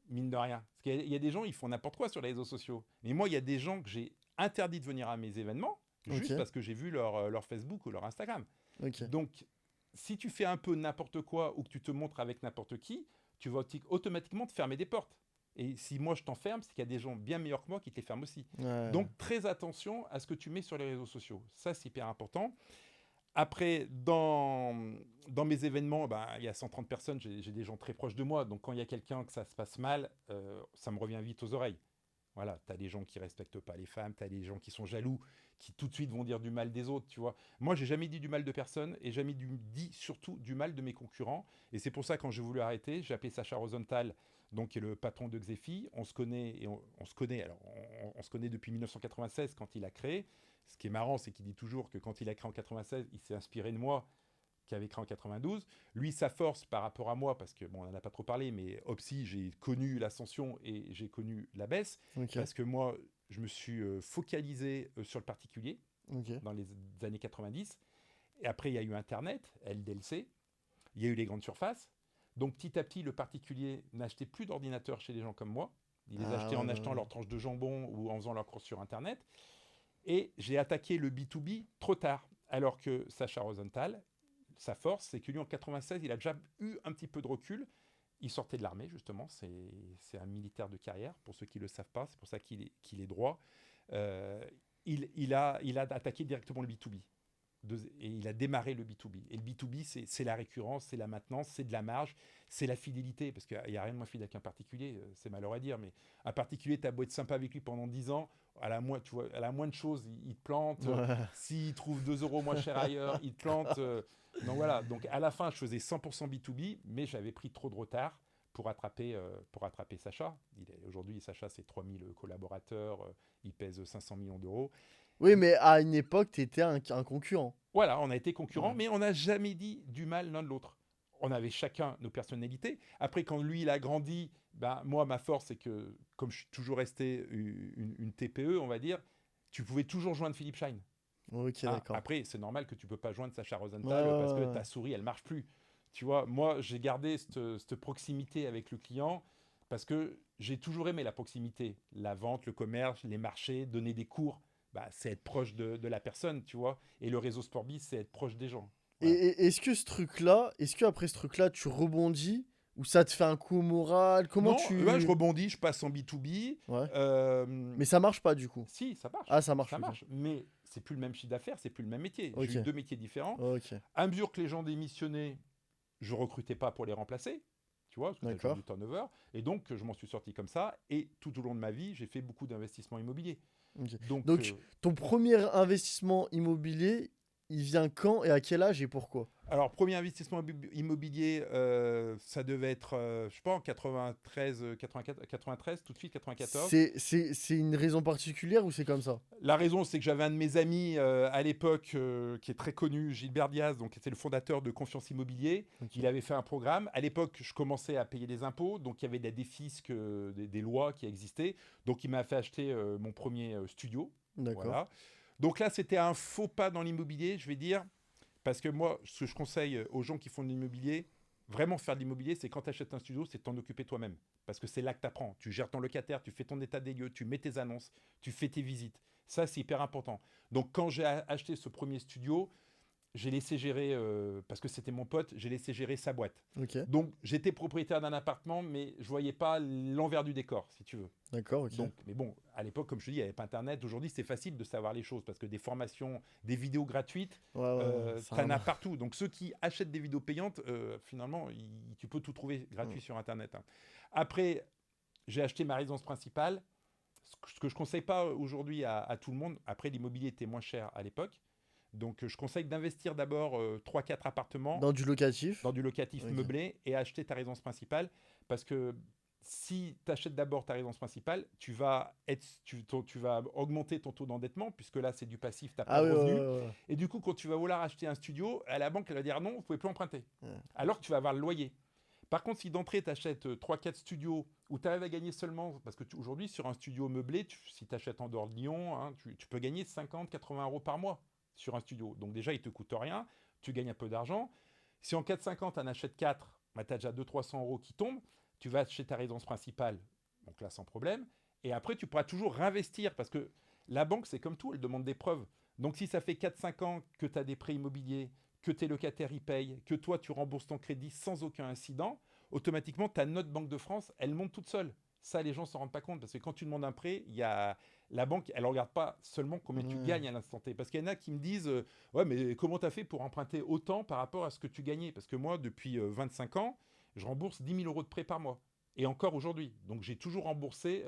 mine de rien. Parce qu'il y a des gens, ils font n'importe quoi sur les réseaux sociaux. Mais moi, il y a des gens que j'ai interdit de venir à mes événements, Ok, juste parce que j'ai vu leur Facebook ou leur Instagram. ok. Donc, si tu fais un peu n'importe quoi ou que tu te montres avec n'importe qui, tu vas automatiquement te fermer des portes. Et si moi je t'enferme, c'est qu'il y a des gens bien meilleurs que moi qui te les ferment aussi. Ouais. Donc très attention à ce que tu mets sur les réseaux sociaux. Ça, c'est hyper important. Après, dans mes événements, ben, il y a 130 personnes, j'ai des gens très proches de moi. Donc quand il y a quelqu'un que ça se passe mal, ça me revient vite aux oreilles. Voilà, tu as des gens qui respectent pas les femmes, tu as des gens qui sont jaloux, qui tout de suite vont dire du mal des autres, tu vois. Moi, j'ai jamais dit du mal de personne et jamais dit surtout du mal de mes concurrents. Et c'est pour ça, quand j'ai voulu arrêter, j'ai appelé Sacha Rosenthal, donc qui est le patron de Xefi. On se connaît, et on se connaît, alors on se connaît depuis 1996 quand il a créé. Ce qui est marrant, c'est qu'il dit toujours que quand il a créé en 96, il s'est inspiré de moi, qui avait créé en 92. Lui, sa force par rapport à moi, parce que bon, on n'en a pas trop parlé, mais Opsi, j'ai connu l'ascension et j'ai connu la baisse, Ok, parce que moi, je me suis focalisé sur le particulier ok. dans les années 90. Et après, il y a eu Internet, LDLC, il y a eu les grandes surfaces. Donc petit à petit, le particulier n'achetait plus d'ordinateurs chez les gens comme moi. Ils les Ah achetaient ouais, en bah achetant oui. leur tranche de jambon ou en faisant leur course sur Internet. Et j'ai attaqué le B2B trop tard, alors que Sacha Rosenthal, sa force, c'est que lui en 96, il a déjà eu un petit peu de recul. Il sortait de l'armée, justement, c'est un militaire de carrière, pour ceux qui ne le savent pas, c'est pour ça qu'il est droit. Euh, il a attaqué directement le B2B. Et il a démarré le B2B. Et le B2B, c'est la récurrence, c'est la maintenance, c'est de la marge, c'est la fidélité. Parce qu'il n'y a rien de moins fidèle qu'un particulier, c'est malheureux à dire, mais un particulier, tu as beau être sympa avec lui pendant 10 ans, tu vois, à la moindre chose, il te plante. Ouais. S'il trouve 2 euros moins cher ailleurs, il te plante. Donc voilà, donc à la fin, je faisais 100% B2B, mais j'avais pris trop de retard pour attraper Sacha. Aujourd'hui, Sacha, c'est 3000 collaborateurs, il pèse 500 millions d'euros. Oui, mais à une époque, tu étais un concurrent. Voilà, on a été concurrents, Ouais. mais on n'a jamais dit du mal l'un de l'autre. On avait chacun nos personnalités. Après, quand lui, il a grandi, ben, moi, ma force, c'est que, comme je suis toujours resté une TPE, on va dire, tu pouvais toujours joindre Philippe Schein. Ok, Hein. d'accord. Après, c'est normal que tu ne peux pas joindre Sacha Ouais, ouais, Rosenthal parce que ouais, ta souris, elle marche plus. Tu vois, moi, j'ai gardé cette proximité avec le client parce que j'ai toujours aimé la proximité. La vente, le commerce, les marchés, donner des cours, bah, c'est être proche de la personne, tu vois. Et le réseau Sportbiz, c'est être proche des gens. Voilà. est-ce que ce truc-là, est-ce que après ce truc-là, tu rebondis ou ça te fait un coup au moral? Comment Non, là, je tu... rebondis, je passe en B2B. Ouais. Euh, Mais ça marche pas du coup. si, ça marche. Ah, ça marche Ça plus quoi. marche. Mais c'est plus le même chiffre d'affaires, c'est plus le même métier. J'ai Ok. eu deux métiers différents. Ok. À mesure que les gens démissionnaient, je recrutais pas pour les remplacer, tu vois, parce que tu as toujours D'accord. du turnover. Et donc, je m'en suis sorti comme ça. Et tout au long de ma vie, j'ai fait beaucoup d'investissements immobiliers. Ok. Donc, Donc, ton premier investissement immobilier, il vient quand et à quel âge et pourquoi? Alors, premier investissement immobilier, ça devait être, je sais pas, en 93, 84, 93, tout de suite, 94. C'est une raison particulière ou c'est comme ça? La raison, c'est que j'avais un de mes amis à l'époque qui est très connu, Gilbert Diaz, donc qui était le fondateur de Confiance Immobilier. Ok. Il avait fait un programme. À l'époque, je commençais à payer des impôts, donc il y avait des défisques, des lois qui existaient. Donc il m'a fait acheter mon premier studio. D'accord. Voilà. Donc là, c'était un faux pas dans l'immobilier, je vais dire, parce que moi, ce que je conseille aux gens qui font de l'immobilier, vraiment faire de l'immobilier, c'est quand tu achètes un studio, c'est de t'en occuper toi-même. Parce que c'est là que tu apprends. Tu gères ton locataire, tu fais ton état des lieux, tu mets tes annonces, tu fais tes visites. Ça, c'est hyper important. Donc, quand j'ai acheté ce premier studio, j'ai laissé gérer, parce que c'était mon pote, j'ai laissé gérer sa boîte. Ok. Donc, j'étais propriétaire d'un appartement, mais je voyais pas l'envers du décor, si tu veux. D'accord, ok. Donc, mais bon, à l'époque, comme je te dis, il n'y avait pas Internet. Aujourd'hui, c'est facile de savoir les choses parce que des formations, des vidéos gratuites, Ouais, ça t'en a as partout. Donc, ceux qui achètent des vidéos payantes, finalement, tu peux tout trouver gratuit sur Internet. Hein. Après, j'ai acheté ma résidence principale. Ce que je ne conseille pas aujourd'hui à tout le monde, après, l'immobilier était moins cher à l'époque. Donc, je conseille d'investir d'abord 3-4 appartements dans du locatif. dans du locatif Ok. meublé et acheter ta résidence principale. Parce que si tu achètes d'abord ta résidence principale, tu vas augmenter ton taux d'endettement, puisque là, c'est du passif, tu n'as pas Ah de oui, revenus. ouais. Et du coup, quand tu vas vouloir acheter un studio, à la banque, elle va dire non, vous ne pouvez plus emprunter. Ouais. Alors que tu vas avoir le loyer. Par contre, si d'entrée, tu achètes 3-4 studios où tu arrives à gagner seulement, parce que aujourd'hui, sur un studio meublé, si tu achètes en dehors de Lyon, hein, tu peux gagner 50-80 € par mois sur un studio. Donc déjà, il ne te coûte rien, tu gagnes un peu d'argent. Si en 4-5 ans, tu en achètes 4, bah, tu as déjà 200-300 € qui tombent, tu vas acheter ta résidence principale, donc là, sans problème. Et après, tu pourras toujours réinvestir, parce que la banque, c'est comme tout, elle demande des preuves. Donc si ça fait 4-5 ans que tu as des prêts immobiliers, que tes locataires y payent, que toi tu rembourses ton crédit sans aucun incident, automatiquement ta note Banque de France, elle monte toute seule. Ça, les gens ne s'en rendent pas compte parce que quand tu demandes un prêt, la banque, elle ne regarde pas seulement combien tu Ouais. gagnes à l'instant T. Parce qu'il y en a qui me disent ouais, mais comment tu as fait pour emprunter autant par rapport à ce que tu gagnais? Parce que moi, depuis 25 ans, je rembourse 10 000 € de prêt par mois. Et encore aujourd'hui. Donc j'ai toujours remboursé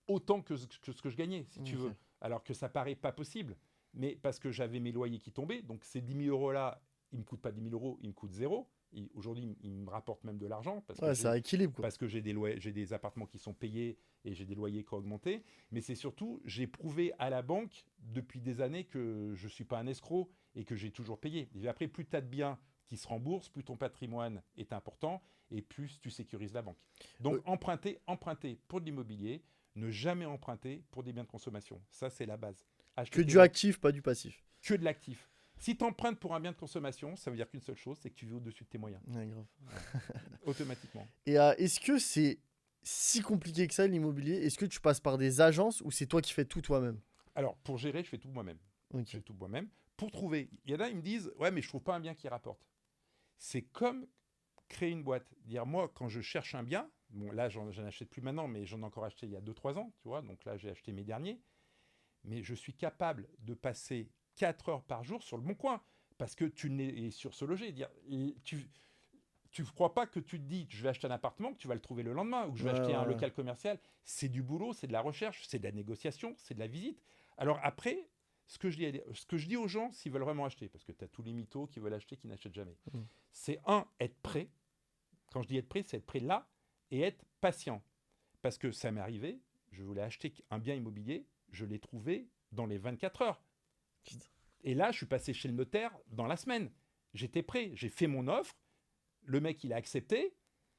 autant que ce que je gagnais, si tu veux. Ok. Alors que ça paraît pas possible. Mais parce que j'avais mes loyers qui tombaient, donc ces 10 000 € là, ils ne me coûtent pas 10 000 €, ils me coûtent zéro. Aujourd'hui, ils me rapportent même de l'argent Ouais, c'est un équilibre, quoi. parce que j'ai des appartements qui sont payés et j'ai des loyers qui ont augmenté. Mais c'est surtout, j'ai prouvé à la banque depuis des années que je ne suis pas un escroc et que j'ai toujours payé. Et après, plus tu as de biens qui se remboursent, plus ton patrimoine est important et plus tu sécurises la banque. Donc, Euh, emprunter pour de l'immobilier, ne jamais emprunter pour des biens de consommation. Ça, c'est la base. Que Acheter du actif, pas du passif. que de l'actif. Si tu empruntes pour un bien de consommation, ça veut dire qu'une seule chose, c'est que tu vis au-dessus de tes moyens, Ouais, grave. automatiquement. Et est-ce que c'est si compliqué que ça, l'immobilier? Est-ce que tu passes par des agences ou c'est toi qui fais tout toi-même? Alors, pour gérer, je fais tout moi-même. Je Ok. fais tout moi-même. Pour trouver, il y en a, ils me disent, ouais, mais je trouve pas un bien qui rapporte. C'est comme créer une boîte. Dire, moi, quand je cherche un bien, bon, là, j'en achète plus maintenant, mais j'en ai encore acheté il y a 2-3 ans, tu vois, donc là, j'ai acheté mes derniers. Mais je suis capable de passer 4 heures par jour sur le bon coin. Parce que tu n'es sur ce loger. Dire, tu ne crois pas que tu te dis je vais acheter un appartement, que tu vas le trouver le lendemain, ou que je vais acheter un Ouais. local commercial. C'est du boulot, c'est de la recherche, c'est de la négociation, c'est de la visite. Alors après, ce que je dis aux gens s'ils veulent vraiment acheter, parce que tu as tous les mythos qui veulent acheter, qui n'achètent jamais, Mm. c'est être prêt. Quand je dis être prêt, c'est être prêt là et être patient. Parce que ça m'est arrivé, je voulais acheter un bien immobilier, je l'ai trouvé dans les 24 heures. Putain. Et là, je suis passé chez le notaire dans la semaine. J'étais prêt, j'ai fait mon offre, le mec, il a accepté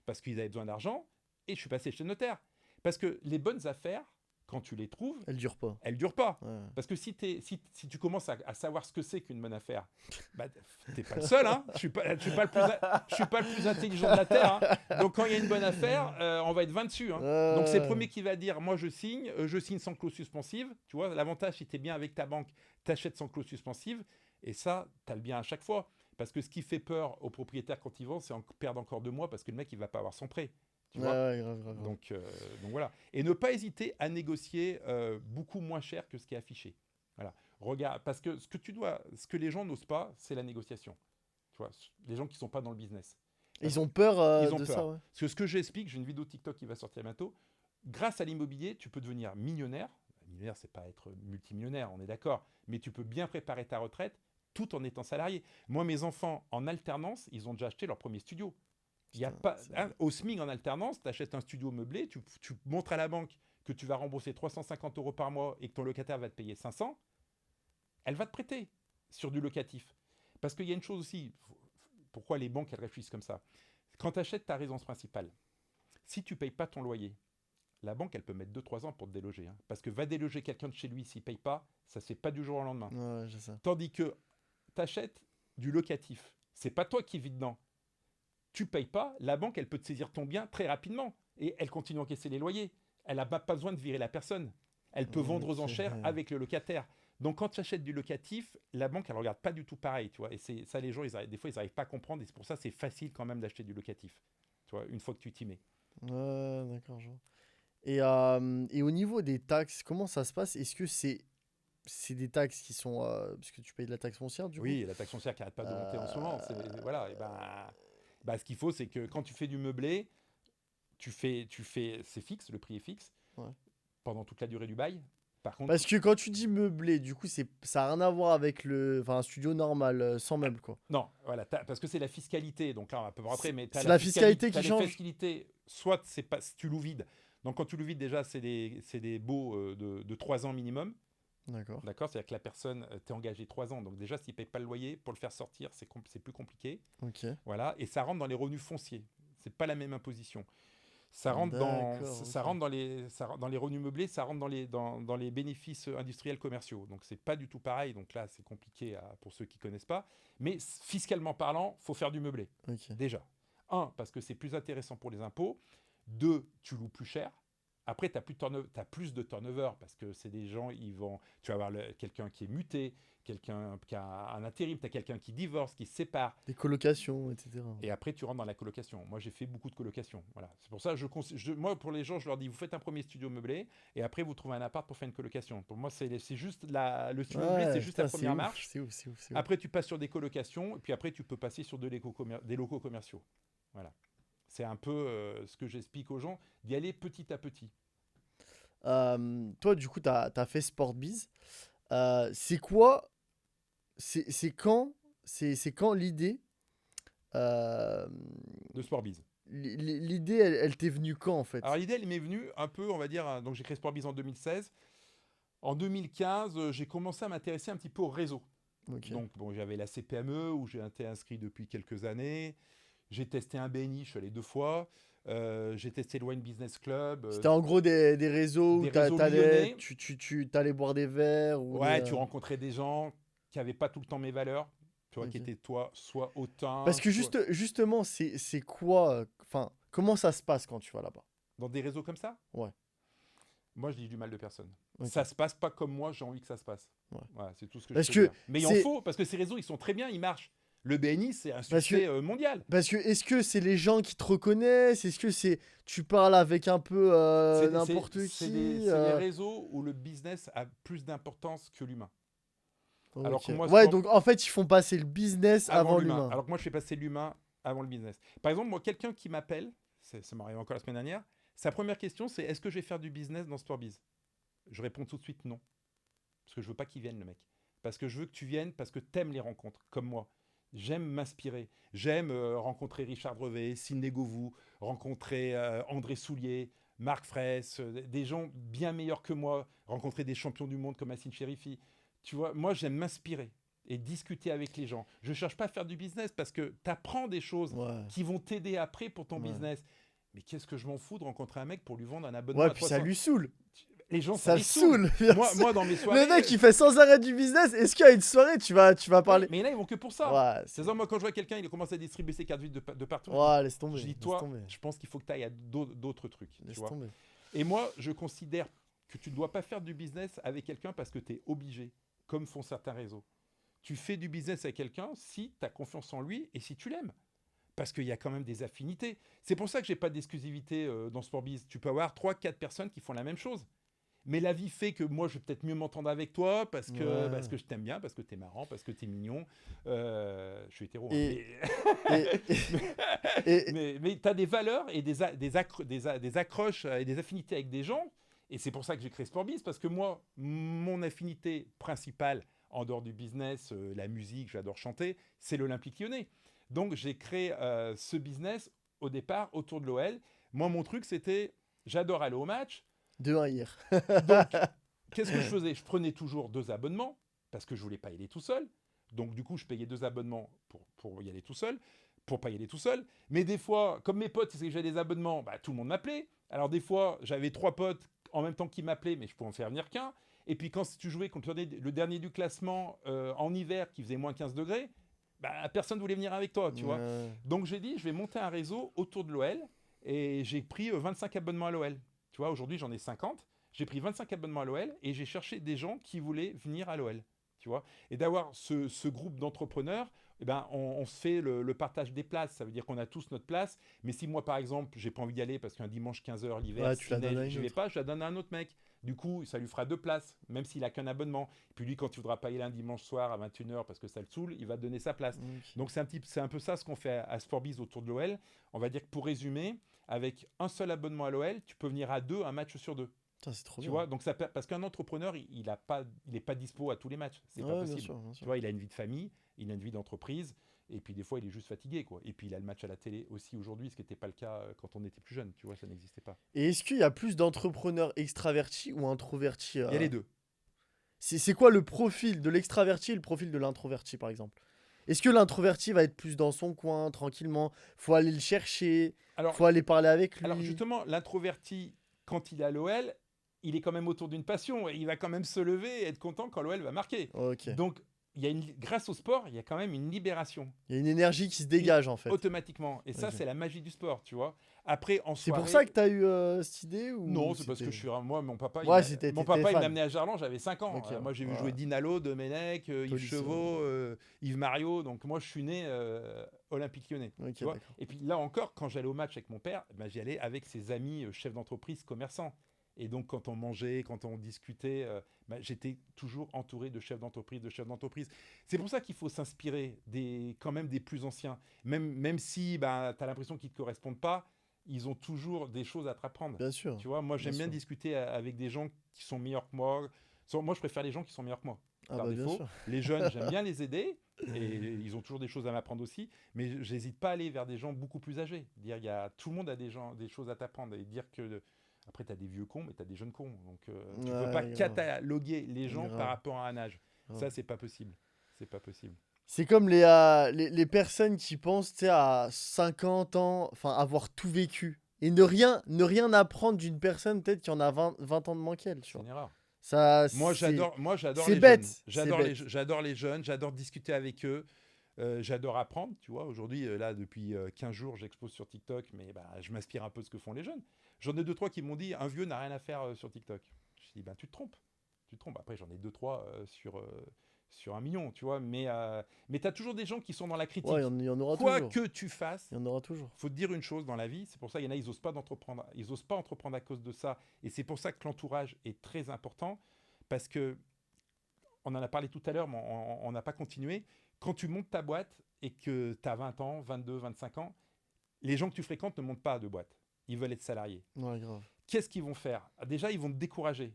parce qu'ils avaient besoin d'argent et je suis passé chez le notaire. Parce que les bonnes affaires, quand tu les trouves, Elle dure pas. elles ne durent pas. Ouais. Parce que si tu commences à savoir ce que c'est qu'une bonne affaire, bah, t'es pas le seul. Hein. Je suis pas le plus intelligent de la Terre. Hein. Donc quand il y a une bonne affaire, on va être 20 dessus. Hein. Donc c'est le premier qui va dire, moi je signe sans clause suspensive. Tu vois, l'avantage, si tu es bien avec ta banque, tu achètes sans clause suspensive. Et ça, tu as le bien à chaque fois. Parce que ce qui fait peur aux propriétaires quand ils vendent, c'est perdre encore 2 mois parce que le mec, il va pas avoir son prêt. Tu vois Ouais, grave. donc voilà. Et ne pas hésiter à négocier beaucoup moins cher que ce qui est affiché. Voilà. Regarde, parce que ce que les gens n'osent pas, c'est la négociation. Tu vois, les gens qui sont pas dans le business. Ils ont peur Ils ont de peur. ça, ouais. Parce que ce que j'explique, j'ai une vidéo TikTok qui va sortir bientôt. Grâce à l'immobilier, tu peux devenir millionnaire. Millionnaire, c'est pas être multimillionnaire, on est d'accord. Mais tu peux bien préparer ta retraite tout en étant salarié. Moi, mes enfants, en alternance, ils ont déjà acheté leur premier studio. Il y a pas, au SMIC en alternance, tu achètes un studio meublé, tu montres à la banque que tu vas rembourser 350 € par mois et que ton locataire va te payer 500, elle va te prêter sur du locatif. Parce qu'il y a une chose aussi, pourquoi les banques elles réfléchissent comme ça. Quand tu achètes ta résidence principale, si tu ne payes pas ton loyer, la banque elle peut mettre 2-3 ans pour te déloger. Hein. Parce que va déloger quelqu'un de chez lui s'il ne paye pas, ça ne se fait pas du jour au lendemain. Ouais, je sais. Tandis que tu achètes du locatif, c'est pas toi qui vis dedans. Tu payes pas, la banque elle peut te saisir ton bien très rapidement et elle continue à encaisser les loyers. Elle n'a pas besoin de virer la personne. Elle peut vendre aux enchères avec le locataire. Donc quand tu achètes du locatif, la banque elle regarde pas du tout pareil, tu vois. Et c'est ça les gens des fois ils n'arrivent pas à comprendre et c'est pour ça que c'est facile quand même d'acheter du locatif. Tu vois, une fois que tu t'y mets. Ouais, d'accord, je vois. Et au niveau des taxes, comment ça se passe? Est-ce que c'est des taxes qui sont parce que tu payes de la taxe foncière du coup? Oui, la taxe foncière qui n'arrête pas de monter en ce moment. Voilà, et ce qu'il faut, c'est que quand tu fais du meublé, c'est fixe, le prix est fixe Ouais. pendant toute la durée du bail. Par contre, Parce que quand tu dis meublé, du coup, ça n'a rien à voir avec un studio normal, sans meuble, quoi. non, voilà, parce que c'est la fiscalité. Donc là, on va pas rentrer, mais C'est la fiscalité t'as qui les change. fiscalités. Soit c'est pas, si tu loues vide. Donc quand tu loues vide, déjà, c'est des baux de 3 ans minimum. D'accord. D'accord, c'est-à-dire que la personne t'est engagée 3 ans. Donc déjà, s'il ne paye pas le loyer, pour le faire sortir, c'est plus compliqué. Ok. Voilà, et ça rentre dans les revenus fonciers. C'est pas la même imposition. Ça rentre D'accord, ok. dans les revenus meublés, ça rentre dans les bénéfices industriels commerciaux. Donc c'est pas du tout pareil. Donc là, c'est compliqué pour ceux qui connaissent pas. Mais fiscalement parlant, faut faire du meublé. Ok. Déjà. Un, parce que c'est plus intéressant pour les impôts. Deux, tu loues plus cher. Après, tu as plus de turnover parce que c'est des gens, tu vas avoir quelqu'un qui est muté, quelqu'un qui a un intérim, tu as quelqu'un qui divorce, qui se sépare. Des colocations, etc. Et après, tu rentres dans la colocation. Moi, j'ai fait beaucoup de colocations. Voilà. C'est pour ça que moi, pour les gens, je leur dis, vous faites un premier studio meublé et après, vous trouvez un appart pour faire une colocation. Pour moi, c'est juste le studio meublé, c'est juste la première marche. C'est ouf, c'est ouf, c'est ouf. Après, tu passes sur des colocations et puis après, tu peux passer sur des locaux commerciaux. Voilà. C'est un peu ce que j'explique aux gens, d'y aller petit à petit. Toi, du coup, t'as fait Sportbiz. C'est quoi? C'est quand? C'est quand l'idée? euh, De Sportbiz. L'idée, elle t'est venue quand, en fait? Alors l'idée, elle m'est venue un peu, on va dire, donc j'ai créé Sportbiz en 2016. En 2015, j'ai commencé à m'intéresser un petit peu au réseau. Ok. Donc bon, j'avais la CPME où j'ai été inscrit depuis quelques années. J'ai testé un BNI, je suis allé 2 fois. J'ai testé le Wine Business Club. C'était en gros des réseaux où Des réseaux lyonnais. t'allais boire des verres ou Ouais, tu rencontrais des gens qui n'avaient pas tout le temps mes valeurs. Tu vois, Ok. qui étaient toi, soit hautain, Parce que soit justement, c'est quoi, enfin, comment ça se passe quand tu vas là-bas? dans des réseaux comme ça. Ouais. Moi, je dis du mal de personne. Ok. Ça se passe pas comme moi, j'ai envie que ça se passe. Ouais. Voilà, c'est tout ce que Parce je que peux dire. Mais il en c'est- faut, parce que ces réseaux, ils sont très bien, ils marchent. Le BNI, c'est un Parce que- succès mondial. Parce que est-ce que c'est les gens qui te reconnaissent? Est-ce que tu parles avec un peu n'importe qui? C'est des réseaux où le business a plus d'importance que l'humain. Alors Ok. que moi, Ouais, donc en fait, ils font passer le business avant l'humain. Alors que moi, je fais passer l'humain avant le business. Par exemple, moi, quelqu'un qui m'appelle, ça m'est arrivé encore la semaine dernière, sa première question, c'est est-ce que je vais faire du business dans Sportbiz? Je réponds tout de suite non. Parce que je veux pas qu'il vienne, le mec. Parce que je veux que tu viennes, parce que t'aimes les rencontres, comme moi. J'aime m'inspirer. J'aime rencontrer Richard Drevet, Sidney Govou, rencontrer André Soulier, Marc Fraisse, des gens bien meilleurs que moi, rencontrer des champions du monde comme Assine Chérifi. Tu vois, moi, j'aime m'inspirer et discuter avec les gens. Je cherche pas à faire du business parce que tu apprends des choses Ouais. qui vont t'aider après pour ton Ouais. business. Mais qu'est-ce que je m'en fous de rencontrer un mec pour lui vendre un abonnement Ouais, à puis ça 300. lui saoule. Les gens, Ça ça le les saoule. saoule. bien sûr. Moi, dans mes soirées... Le mec, il fait sans arrêt du business. Est-ce qu'à une soirée, tu vas parler? Mais là, ils vont que pour ça. Ouais, C'est-à-dire, moi, quand je vois quelqu'un, il commence à distribuer ses cartes vides de partout. Ouais, laisse tomber. Je dis, laisse toi, tomber, je pense qu'il faut que tu ailles à d'autres trucs. Tu laisse vois. tomber. Et moi, je considère que tu ne dois pas faire du business avec quelqu'un parce que tu es obligé, comme font certains réseaux. Tu fais du business avec quelqu'un si tu as confiance en lui et si tu l'aimes. Parce qu'il y a quand même des affinités. C'est pour ça que je n'ai pas d'exclusivité dans Sportbiz. Tu peux avoir 3-4 personnes qui font la même chose. Mais la vie fait que moi, je vais peut-être mieux m'entendre avec toi parce que, parce que je t'aime bien, parce que tu es marrant, parce que tu es mignon. Je suis hétéro. Mais tu as des valeurs et des accroches et des affinités avec des gens. Et c'est pour ça que j'ai créé Sportbiz. Parce que moi, mon affinité principale, en dehors du business, la musique, j'adore chanter, c'est l'Olympique Lyonnais. Donc j'ai créé ce business au départ autour de l'OL. Moi, mon truc, c'était, j'adore aller au match. 2-1 hier. Donc, qu'est-ce que je faisais? Je prenais toujours 2 abonnements parce que je voulais pas y aller tout seul. Donc, du coup, je payais 2 abonnements pour y aller tout seul, pour pas y aller tout seul. Mais des fois, comme mes potes, c'est que j'avais des abonnements, bah, tout le monde m'appelait. Alors, des fois, j'avais 3 potes en même temps qui m'appelaient, mais je pouvais en faire venir qu'un. Et puis, quand tu jouais contre le dernier du classement en hiver qui faisait moins 15 degrés, bah, personne ne voulait venir avec toi, tu vois. Donc, j'ai dit, je vais monter un réseau autour de l'OL et j'ai pris 25 abonnements à l'OL. Tu vois, aujourd'hui, j'en ai 50. J'ai pris 25 abonnements à l'OL et j'ai cherché des gens qui voulaient venir à l'OL. Tu vois, et d'avoir ce groupe d'entrepreneurs, eh ben, on se fait le partage des places. Ça veut dire qu'on a tous notre place. Mais si moi, par exemple, j'ai pas envie d'y aller parce qu'un dimanche 15h l'hiver, Tu la donnes à une je vais autre. pas, je la donne à un autre mec. Du coup, ça lui fera 2 places, même s'il a qu'un abonnement. Puis lui, quand il voudra pas y aller un dimanche soir à 21h parce que ça le saoule, il va donner sa place. Donc c'est un peu ça ce qu'on fait à Sportbiz autour de l'OL. On va dire que pour résumer, avec un seul abonnement à l'OL, tu peux venir à 2, un match sur 2. Putain, c'est trop Tu bien. vois, donc parce qu'un entrepreneur, il est pas dispo à tous les matchs, c'est pas possible. Bien sûr. Tu vois, il a une vie de famille, il a une vie d'entreprise, et puis des fois, il est juste fatigué, quoi. Et puis il a le match à la télé aussi aujourd'hui, ce qui n'était pas le cas quand on était plus jeune. Tu vois, ça n'existait pas. Et est-ce qu'il y a plus d'entrepreneurs extravertis ou introvertis Il y a les deux. C'est quoi le profil de l'extraverti et le profil de l'introverti, par exemple? Est-ce que l'introverti va être plus dans son coin, tranquillement? Faut aller le chercher, Alors, faut aller parler avec lui. alors justement, l'introverti, quand il est à l'OL, il est quand même autour d'une passion. Et il va quand même se lever et être content quand l'OL va marquer. Ok. Donc, grâce au sport, il y a quand même une libération. Il y a une énergie qui se dégage, en fait. Automatiquement. Et ça, Ok. c'est la magie du sport, tu vois. Après, en C'est soirée... pour ça que t'as eu cette idée ou Non, c'est parce que je suis... Moi, mon papa, Ouais, il t'étais m'a fan. amené à Gerland, j'avais 5 ans. Ok, Moi, j'ai vu ouais. jouer Dinalo, Domenech, Yves Tolisso. Chevaux, Yves Mario. Donc, moi, je suis né Olympique Lyonnais. Ok, Tu vois. d'accord. Et puis là encore, quand j'allais au match avec mon père, ben, j'y allais avec ses amis chefs d'entreprise, commerçants. Et donc, quand on mangeait, quand on discutait, j'étais toujours entouré de chefs d'entreprise, C'est pour ça qu'il faut s'inspirer quand même des plus anciens. Même si tu as l'impression qu'ils ne te correspondent pas, ils ont toujours des choses à te apprendre. Bien sûr. Tu vois, moi, j'aime bien discuter avec des gens qui sont meilleurs que moi. Moi, je préfère les gens qui sont meilleurs que moi. Par défaut. Bien sûr. Les jeunes, j'aime bien les aider. Et ils ont toujours des choses à m'apprendre aussi. Mais j'hésite pas à aller vers des gens beaucoup plus âgés. Tout le monde a des choses à t'apprendre. Et dire que... Après, tu as des vieux cons, mais tu as des jeunes cons. Donc, tu ne peux pas cataloguer les gens par rapport à un âge. Ça, c'est pas possible. C'est pas possible. C'est comme les personnes qui pensent à 50 ans, enfin, avoir tout vécu. Et ne rien apprendre d'une personne peut-être qui en a 20 ans de moins qu'elle. C'est une erreur. Moi, j'adore c'est les bête. jeunes. J'adore les jeunes, j'adore discuter avec eux. J'adore apprendre, tu vois. Aujourd'hui, là, depuis 15 jours, j'expose sur TikTok, mais je m'inspire un peu de ce que font les jeunes. J'en ai 2-3 qui m'ont dit, un vieux n'a rien à faire sur TikTok. Je dis, tu te trompes. Après, j'en ai 2-3 sur 1 million, tu vois. Mais tu as toujours des gens qui sont dans la critique. Ouais, il y en aura Quoi toujours. que tu fasses, il y en aura toujours. Faut te dire une chose dans la vie, c'est pour ça qu'il y en a, ils n'osent pas entreprendre. Ils n'osent pas entreprendre à cause de ça. Et c'est pour ça que l'entourage est très important, parce que, on en a parlé tout à l'heure, mais on n'a pas continué. Quand tu montes ta boîte et que tu as 20 ans, 22, 25 ans, les gens que tu fréquentes ne montent pas de boîte. Ils veulent être salariés. Ouais, grave. Qu'est-ce qu'ils vont faire? Déjà, ils vont te décourager.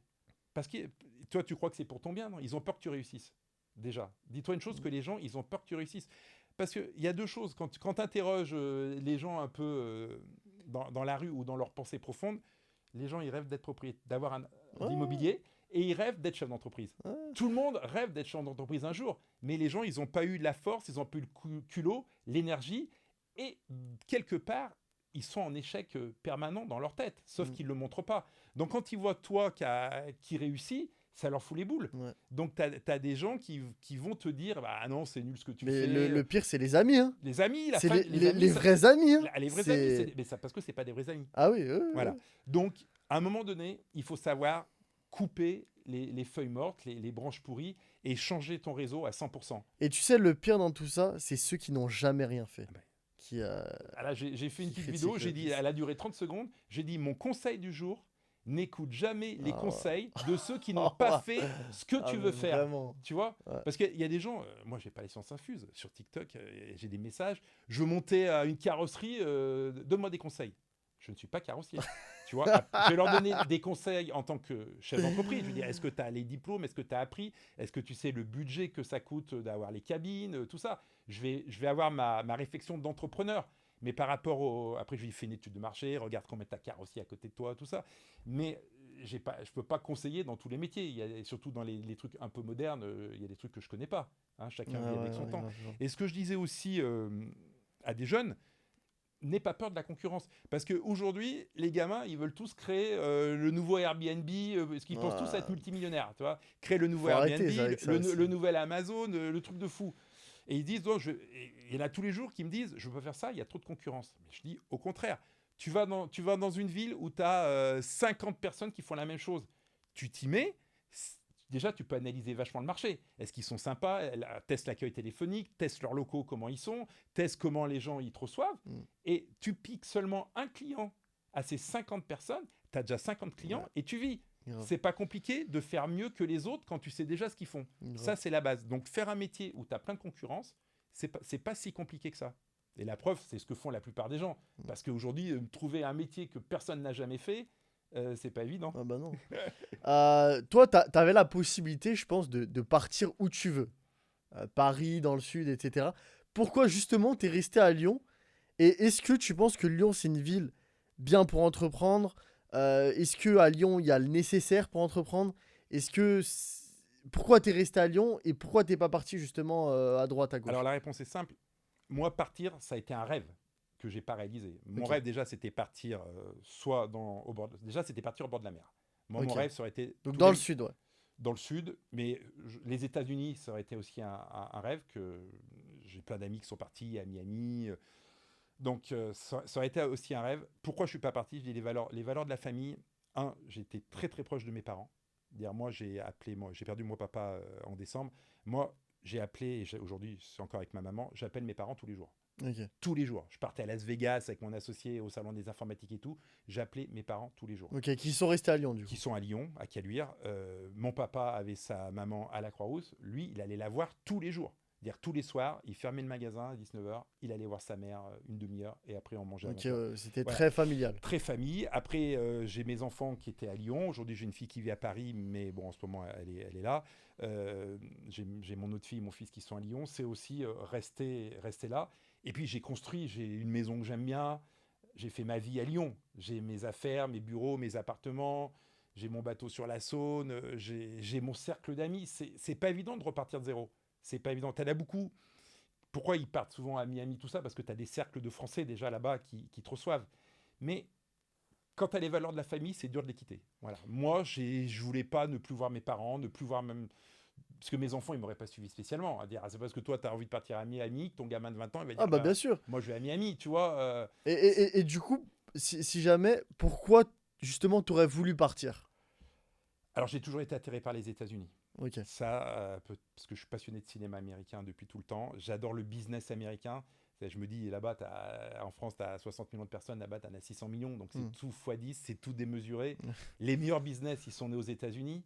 Parce que toi, tu crois que c'est pour ton bien, non? Ils ont peur que tu réussisses. Déjà. Dis-toi une chose, que les gens, ils ont peur que tu réussisses. Parce qu'il y a deux choses. Quand tu interroges les gens un peu dans la rue ou dans leurs pensées profondes, les gens, ils rêvent d'être propriétaires, d'avoir l'immobilier, et ils rêvent d'être chef d'entreprise. Tout le monde rêve d'être chef d'entreprise un jour. Mais les gens, ils n'ont pas eu la force, ils n'ont pas eu le culot, l'énergie, et quelque part, ils sont en échec permanent dans leur tête, sauf qu'ils ne le montrent pas. Donc quand ils voient toi qui réussis, ça leur fout les boules. Ouais. Donc tu as des gens qui vont te dire, non, c'est nul ce que tu fais. Mais le pire, c'est les amis. Hein. Les amis, les vrais amis. Hein. Les vrais amis, mais ça, parce que c'est pas des vrais amis. Ah oui, voilà. Donc, à un moment donné, il faut savoir couper les feuilles mortes, les branches pourries, et changer ton réseau à 100%. Et tu sais, le pire dans tout ça, c'est ceux qui n'ont jamais rien fait. Là, j'ai fait une petite vidéo, j'ai dit, elle a duré 30 secondes, j'ai dit, mon conseil du jour, n'écoute jamais les conseils de ceux qui n'ont pas fait ce que tu veux faire. Vraiment. Tu vois ? Parce qu'il y a des gens, moi j'ai pas les sciences infuses, sur TikTok, j'ai des messages, je veux monter à une carrosserie, donne-moi des conseils. Je ne suis pas carrossier. Tu vois, je vais leur donner des conseils en tant que chef d'entreprise. Je vais dire, est-ce que tu as les diplômes? Est-ce que tu as appris? Est-ce que tu sais le budget que ça coûte d'avoir les cabines? Tout ça. Je vais avoir ma réflexion d'entrepreneur. Mais par rapport au... Après, je lui fais une étude de marché, regarde combien tu as carrossier à côté de toi, tout ça. Mais je ne peux pas conseiller dans tous les métiers. Surtout dans les trucs un peu modernes, il y a des trucs que je ne connais pas. Hein, chacun vit avec son temps. grave. Et ce que je disais aussi à des jeunes, n'aie pas peur de la concurrence. Parce qu'aujourd'hui, les gamins, ils veulent tous créer le nouveau Airbnb, parce qu'ils pensent tous être multimillionnaires. Tu vois, créer le nouveau Faut Airbnb, arrêter avec ça aussi. le nouvel Amazon, le truc de fou. Et ils disent, il y en a tous les jours qui me disent, je ne veux pas faire ça, il y a trop de concurrence. Mais je dis, au contraire, tu vas dans une ville où tu as 50 personnes qui font la même chose. Tu t'y mets, déjà, tu peux analyser vachement le marché. Est-ce qu'ils sont sympas? Teste l'accueil téléphonique, teste leurs locaux, comment ils sont, teste comment les gens ils te reçoivent. Et tu piques seulement un client à ces 50 personnes, tu as déjà 50 clients et tu vis. Grave. C'est pas compliqué de faire mieux que les autres quand tu sais déjà ce qu'ils font. Ça, c'est la base. Donc, faire un métier où tu as plein de concurrence, c'est pas si compliqué que ça. Et la preuve, c'est ce que font la plupart des gens. Parce qu'aujourd'hui, trouver un métier que personne n'a jamais fait, c'est pas évident. Ah bah non. Toi, t'avais la possibilité, je pense, de partir où tu veux. Paris, dans le sud, etc. Pourquoi justement t'es resté à Lyon? Et est-ce que tu penses que Lyon, c'est une ville bien pour entreprendre? Est-ce que à Lyon, il y a le nécessaire pour entreprendre? Pourquoi t'es resté à Lyon et pourquoi t'es pas parti justement à droite, à gauche? Alors, la réponse est simple. Moi, partir, ça a été un rêve que j'ai pas réalisé. Mon Ok. rêve, déjà, c'était partir Déjà, c'était partir au bord de la mer. Moi, Ok. mon rêve, ça aurait été... Donc tous dans les- le sud, ouais. Dans le sud, mais les États-Unis, ça aurait été aussi un rêve que j'ai plein d'amis qui sont partis à Miami. Donc, ça aurait été aussi un rêve. Pourquoi je suis pas parti? Je dis les valeurs de la famille. J'étais très très proche de mes parents. Dire, moi, j'ai perdu mon papa en décembre. Moi, j'ai appelé, et aujourd'hui, je suis encore avec ma maman, j'appelle mes parents tous les jours. Ok. Tous les jours. Je partais à Las Vegas avec mon associé au salon des informatiques et tout. J'appelais mes parents tous les jours. Ok, qui sont restés à Lyon du coup. Qui sont à Lyon, à Caluire. Mon papa avait sa maman à la Croix-Rousse. Lui, il allait la voir tous les jours. Dire tous les soirs, il fermait le magasin à 19h, il allait voir sa mère une demi-heure et après on mangeait à Ok, 20h. c'était Voilà. très familial. Très famille. Après, j'ai mes enfants qui étaient à Lyon. Aujourd'hui, j'ai une fille qui vit à Paris, mais bon, en ce moment, elle est là. J'ai mon autre fille, mon fils qui sont à Lyon. C'est aussi rester là. Et puis, j'ai une maison que j'aime bien. J'ai fait ma vie à Lyon. J'ai mes affaires, mes bureaux, mes appartements. J'ai mon bateau sur la Saône. J'ai mon cercle d'amis. C'est pas évident de repartir de zéro. C'est pas évident. T'en as beaucoup. Pourquoi ils partent souvent à Miami, tout ça? Parce que tu as des cercles de Français déjà là-bas qui te reçoivent. Mais quand tu as les valeurs de la famille, c'est dur de les quitter. Voilà. Moi, je voulais pas ne plus voir mes parents, ne plus voir même... Parce que mes enfants, ils m'auraient pas suivi spécialement. À dire, c'est parce que toi, tu as envie de partir à Miami, que ton gamin de 20 ans, il va dire, Ah bah bien sûr. moi, je vais à Miami, tu vois. Et du coup, si jamais, pourquoi justement t'aurais voulu partir? Alors, j'ai toujours été attiré par les États-Unis. Ok. Ça, parce que je suis passionné de cinéma américain depuis tout le temps. J'adore le business américain. Je me dis, là-bas, en France, tu as 60 millions de personnes, là-bas, tu en as 600 millions. Donc, c'est tout x10, c'est tout démesuré. Les meilleurs business, ils sont nés aux États-Unis.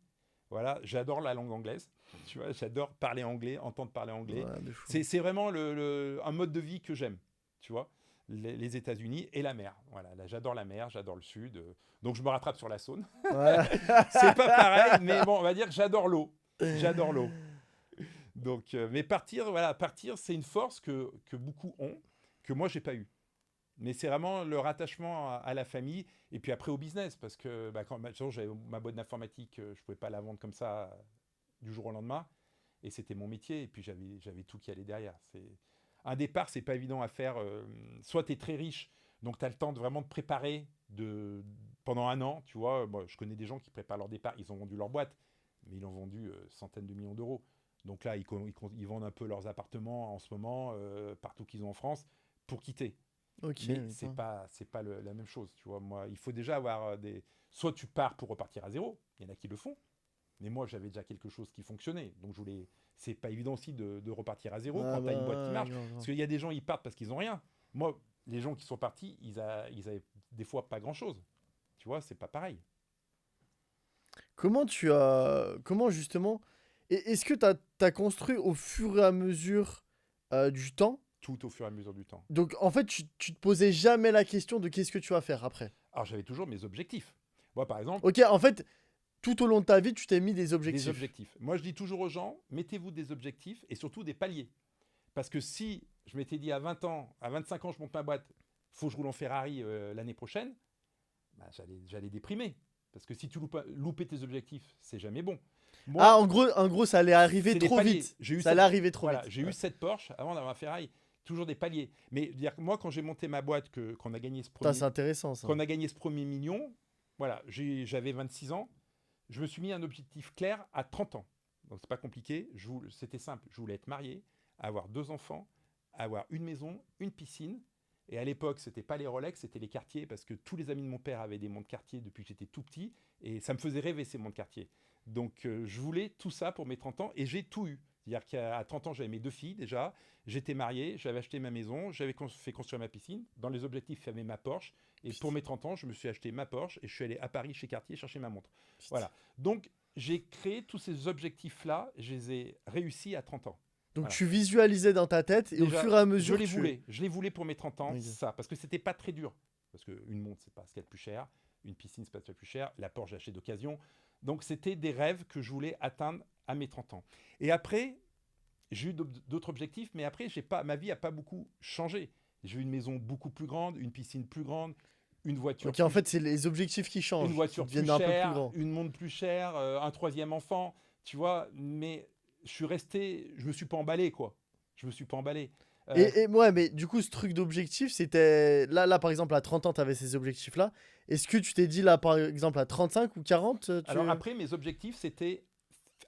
Voilà, j'adore la langue anglaise. Tu vois, j'adore parler anglais, entendre parler anglais. Ouais, de fou. C'est vraiment un mode de vie que j'aime. Tu vois, les États-Unis et la mer. Voilà, là, j'adore la mer, j'adore le sud. Donc, je me rattrape sur la Saône. Ouais. C'est pas pareil, mais bon, on va dire que j'adore l'eau. J'adore l'eau. Donc, mais partir, c'est une force que beaucoup ont, que moi, j'ai pas eu. Mais c'est vraiment le rattachement à la famille et puis après au business. Parce que quand j'avais ma boîte d'informatique, je pouvais pas la vendre comme ça du jour au lendemain. Et c'était mon métier. Et puis j'avais tout qui allait derrière. Un départ, c'est pas évident à faire. Soit tu es très riche, donc tu as le temps de vraiment te préparer pendant un an. Tu vois, moi, je connais des gens qui préparent leur départ. Ils ont vendu leur boîte, mais ils ont vendu centaines de millions d'euros. Donc là, ils vendent un peu leurs appartements en ce moment, partout qu'ils ont en France, pour quitter. Ok. Mais c'est pas la même chose, tu vois. Moi, il faut déjà avoir soit tu pars pour repartir à zéro, il y en a qui le font, mais moi j'avais déjà quelque chose qui fonctionnait, donc c'est pas évident aussi de repartir à zéro quand tu as une boîte qui marche, parce qu'il y a des gens ils partent parce qu'ils ont rien. Moi, les gens qui sont partis, ils avaient des fois pas grand chose, tu vois, c'est pas pareil. Comment justement, est-ce que t'as construit au fur et à mesure du temps? Tout au fur et à mesure du temps. Donc en fait, tu te posais jamais la question de qu'est-ce que tu vas faire après. Alors, j'avais toujours mes objectifs. Moi, par exemple, Ok, en fait, tout au long de ta vie, tu t'es mis des objectifs. des objectifs. Moi, je dis toujours aux gens, mettez-vous des objectifs et surtout des paliers. Parce que si je m'étais dit à 20 ans, à 25 ans, je monte ma boîte, faut que je roule en Ferrari l'année prochaine, bah, j'allais déprimer. Parce que si tu loupais tes objectifs, c'est jamais bon. Moi, Ah, en gros, ça allait arriver c'est des trop paliers. vite. Ça allait arriver trop Voilà, vite. j'ai eu cette Porsche avant d'avoir un Ferrari. Toujours des paliers. Mais dire que moi, quand j'ai monté ma boîte, qu'on a gagné ce Putain, premier, c'est intéressant ça. qu'on a gagné ce premier million, voilà, j'avais 26 ans, je me suis mis un objectif clair à 30 ans. Donc c'est pas compliqué, c'était simple. Je voulais être marié, avoir 2 enfants, avoir une maison, une piscine. Et à l'époque, c'était pas les Rolex, c'était les Cartier, parce que tous les amis de mon père avaient des montres Cartier depuis que j'étais tout petit, et ça me faisait rêver ces montres Cartier. Donc je voulais tout ça pour mes 30 ans, et j'ai tout eu. C'est-à-dire qu'à 30 ans, j'avais mes 2 filles déjà, j'étais marié, j'avais acheté ma maison, j'avais fait construire ma piscine. Dans les objectifs, il y avait ma Porsche. Et pour mes 30 ans, je me suis acheté ma Porsche et je suis allé à Paris chez Cartier chercher ma montre. Putain. Voilà. Donc j'ai créé tous ces objectifs-là, je les ai réussis à 30 ans. Donc Voilà. tu visualisais dans ta tête et Déjà, au fur et à mesure, je les voulais pour mes 30 ans, Ok. ça, parce que c'était pas très dur. Parce qu'une montre, c'est pas ce qu'il y a de plus cher, une piscine, c'est pas ce qu'il y a de plus cher, la Porsche, j'ai acheté d'occasion. Donc c'était des rêves que je voulais atteindre à mes 30 ans. Et après, j'ai eu d'autres objectifs, mais après, ma vie n'a pas beaucoup changé. J'ai eu une maison beaucoup plus grande, une piscine plus grande, une voiture Ok, en fait, c'est les objectifs qui changent. une voiture Qui plus deviennent un peu plus chère, grands. une montre plus chère, un 3e enfant, tu vois. Mais je me suis pas emballé, quoi. Je me suis pas emballé. Et ouais, mais du coup, ce truc d'objectif, c'était. Là, par exemple, à 30 ans, tu avais ces objectifs-là. Est-ce que tu t'es dit, là, par exemple, à 35 ou 40 Alors après, mes objectifs, c'était